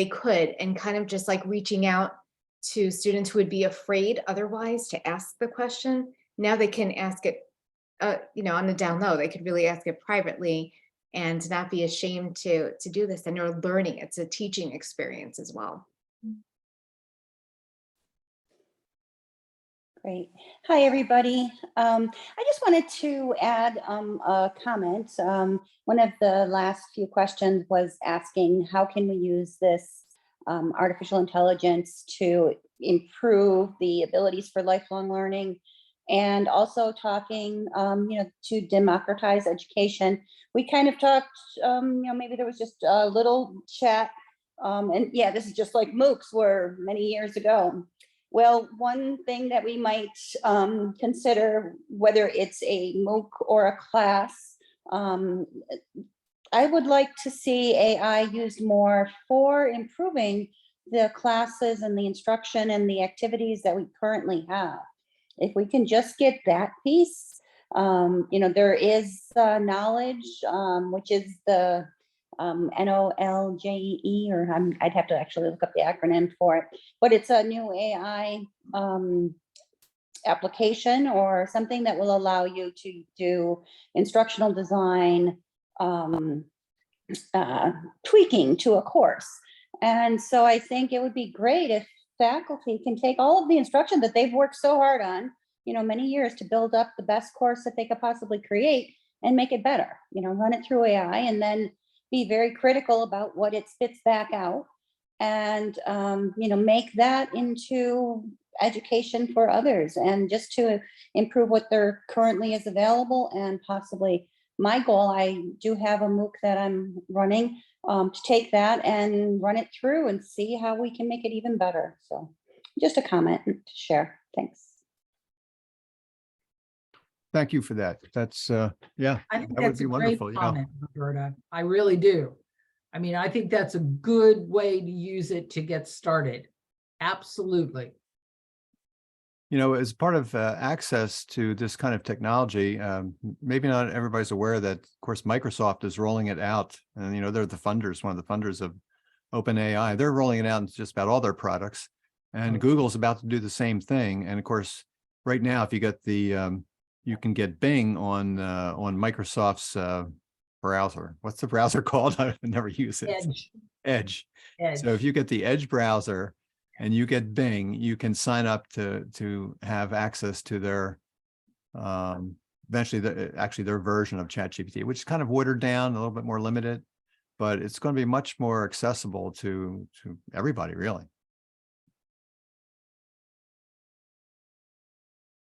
Speaker 6: could, and kind of just like reaching out to students who would be afraid otherwise to ask the question. Now they can ask it, you know, on the down low. They could really ask it privately, and not be ashamed to do this. And you're learning. It's a teaching experience as well.
Speaker 9: Great. Hi, everybody. I just wanted to add a comment. One of the last few questions was asking how can we use this artificial intelligence to improve the abilities for lifelong learning, and also talking, to democratize education. We kind of talked, maybe there was just a little chat, and yeah, this is just like MOOCs were many years ago. Well, one thing that we might consider, whether it's a MOOC or a class, I would like to see AI used more for improving the classes and the instruction and the activities that we currently have. If we can just get that piece, there is knowledge, which is the NOLJE, or I'd have to actually look up the acronym for it, but it's a new AI application or something that will allow you to do instructional design, tweaking to a course. And so I think it would be great if faculty can take all of the instruction that they've worked so hard on, many years to build up the best course that they could possibly create and make it better, run it through AI and then be very critical about what it spits back out and, make that into education for others and just to improve what there currently is available. And possibly my goal, I do have a MOOC that I'm running to take that and run it through and see how we can make it even better. So just a comment to share. Thanks.
Speaker 1: Thank you for that. That's, yeah,
Speaker 4: I think
Speaker 1: that would
Speaker 4: that's
Speaker 1: be
Speaker 4: a great
Speaker 1: wonderful.
Speaker 4: comment, Roberta. I really do. I mean, I think that's a good way to use it to get started. Absolutely.
Speaker 1: As part of access to this kind of technology, maybe not everybody's aware that, of course, Microsoft is rolling it out. And, they're the funders, one of the funders of OpenAI. They're rolling it out in just about all their products. And Google's about to do the same thing. And of course, right now, if you get the, you can get Bing on Microsoft's browser. What's the browser called? I've never used it. Edge. So if you get the Edge browser and you get Bing, you can sign up to have access to their eventually their version of ChatGPT, which is kind of watered down, a little bit more limited, but it's going to be much more accessible to everybody, really.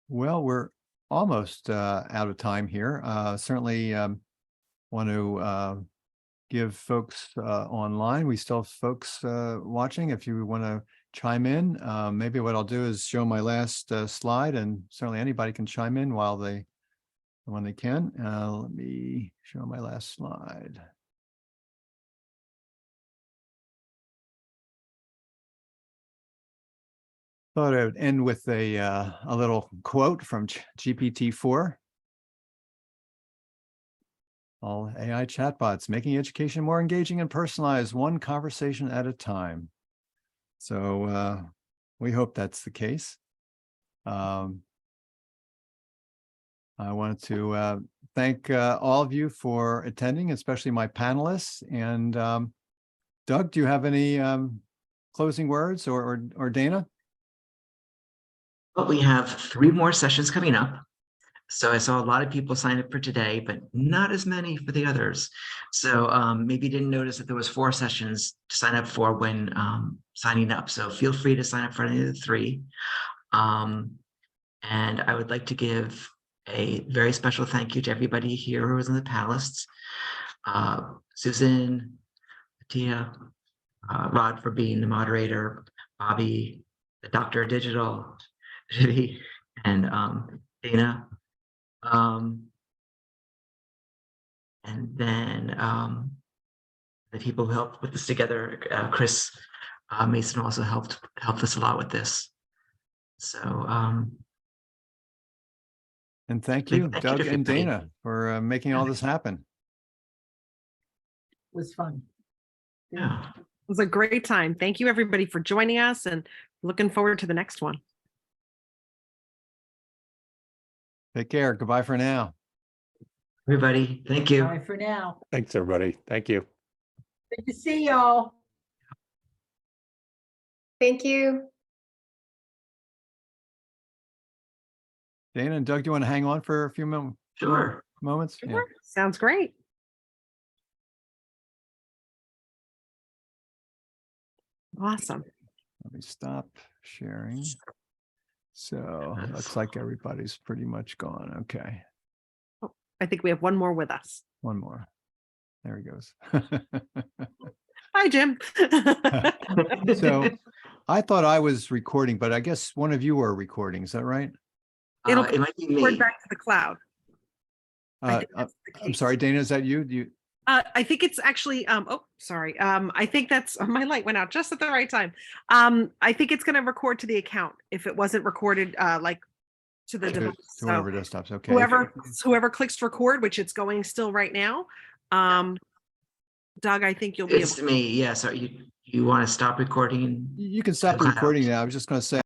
Speaker 1: Well, we're almost out of time here. Certainly want to give folks online. We still have folks watching. If you want to chime in, maybe what I'll do is show my last slide, and certainly anybody can chime in when they can. Let me show my last slide. Thought I would end with a little quote from GPT-4. All AI chatbots making education more engaging and personalized, one conversation at a time. So we hope that's the case. I wanted to thank all of you for attending, especially my panelists. And Doug, do you have any closing words, or Dana?
Speaker 3: Well, we have 3 more sessions coming up. So I saw a lot of people sign up for today, but not as many for the others. So maybe you didn't notice that there was 4 sessions to sign up for when signing up. So feel free to sign up for any of the 3. And I would like to give a very special thank you to everybody here who was in the panelists. Susan, Tia, Rod for being the moderator, Bobby, the Doctor of Digital, Vivi, and Dana. And then the people who helped put this together, Chris Mason also helped us a lot with this. So
Speaker 1: And thank you,
Speaker 3: thank you
Speaker 1: Doug
Speaker 3: to
Speaker 1: and
Speaker 3: everybody.
Speaker 1: Dana, for making all this happen.
Speaker 4: It was fun.
Speaker 3: Yeah.
Speaker 2: It was a great time. Thank you, everybody, for joining us, and looking forward to the next one.
Speaker 1: Take care. Goodbye for now.
Speaker 3: Everybody, thank you.
Speaker 4: Bye for now.
Speaker 7: Thanks, everybody. Thank you.
Speaker 4: Good to see y'all.
Speaker 6: Thank you.
Speaker 1: Dana and Doug, do you want to hang on for a few
Speaker 3: Sure.
Speaker 1: moments? Yeah.
Speaker 2: Sure. Sounds great. Awesome.
Speaker 1: Let me stop sharing. So looks like everybody's pretty much gone. Okay,
Speaker 2: I think we have one more with us.
Speaker 1: one more. There he goes.
Speaker 2: Hi, Jim.
Speaker 1: So I thought I was recording, but I guess one of you are recording. Is that right?
Speaker 2: It'll
Speaker 3: It might be
Speaker 2: Word
Speaker 3: me.
Speaker 2: back to the cloud. I think that's the
Speaker 1: I'm
Speaker 2: case.
Speaker 1: sorry, Dana, is that you? Do you?
Speaker 2: I think it's actually, oh, sorry. I think that's, my light went out just at the right time. I think it's going to record to the account if it wasn't recorded, like to the
Speaker 1: To
Speaker 2: device.
Speaker 1: to whatever
Speaker 2: So
Speaker 1: desktops. Okay.
Speaker 2: whoever clicks record, which it's going still right now. Doug, I think you'll be able
Speaker 3: It's me. Yeah. So you want to stop recording?
Speaker 1: You can stop the
Speaker 3: Cloud.
Speaker 1: recording now. I was just going to say.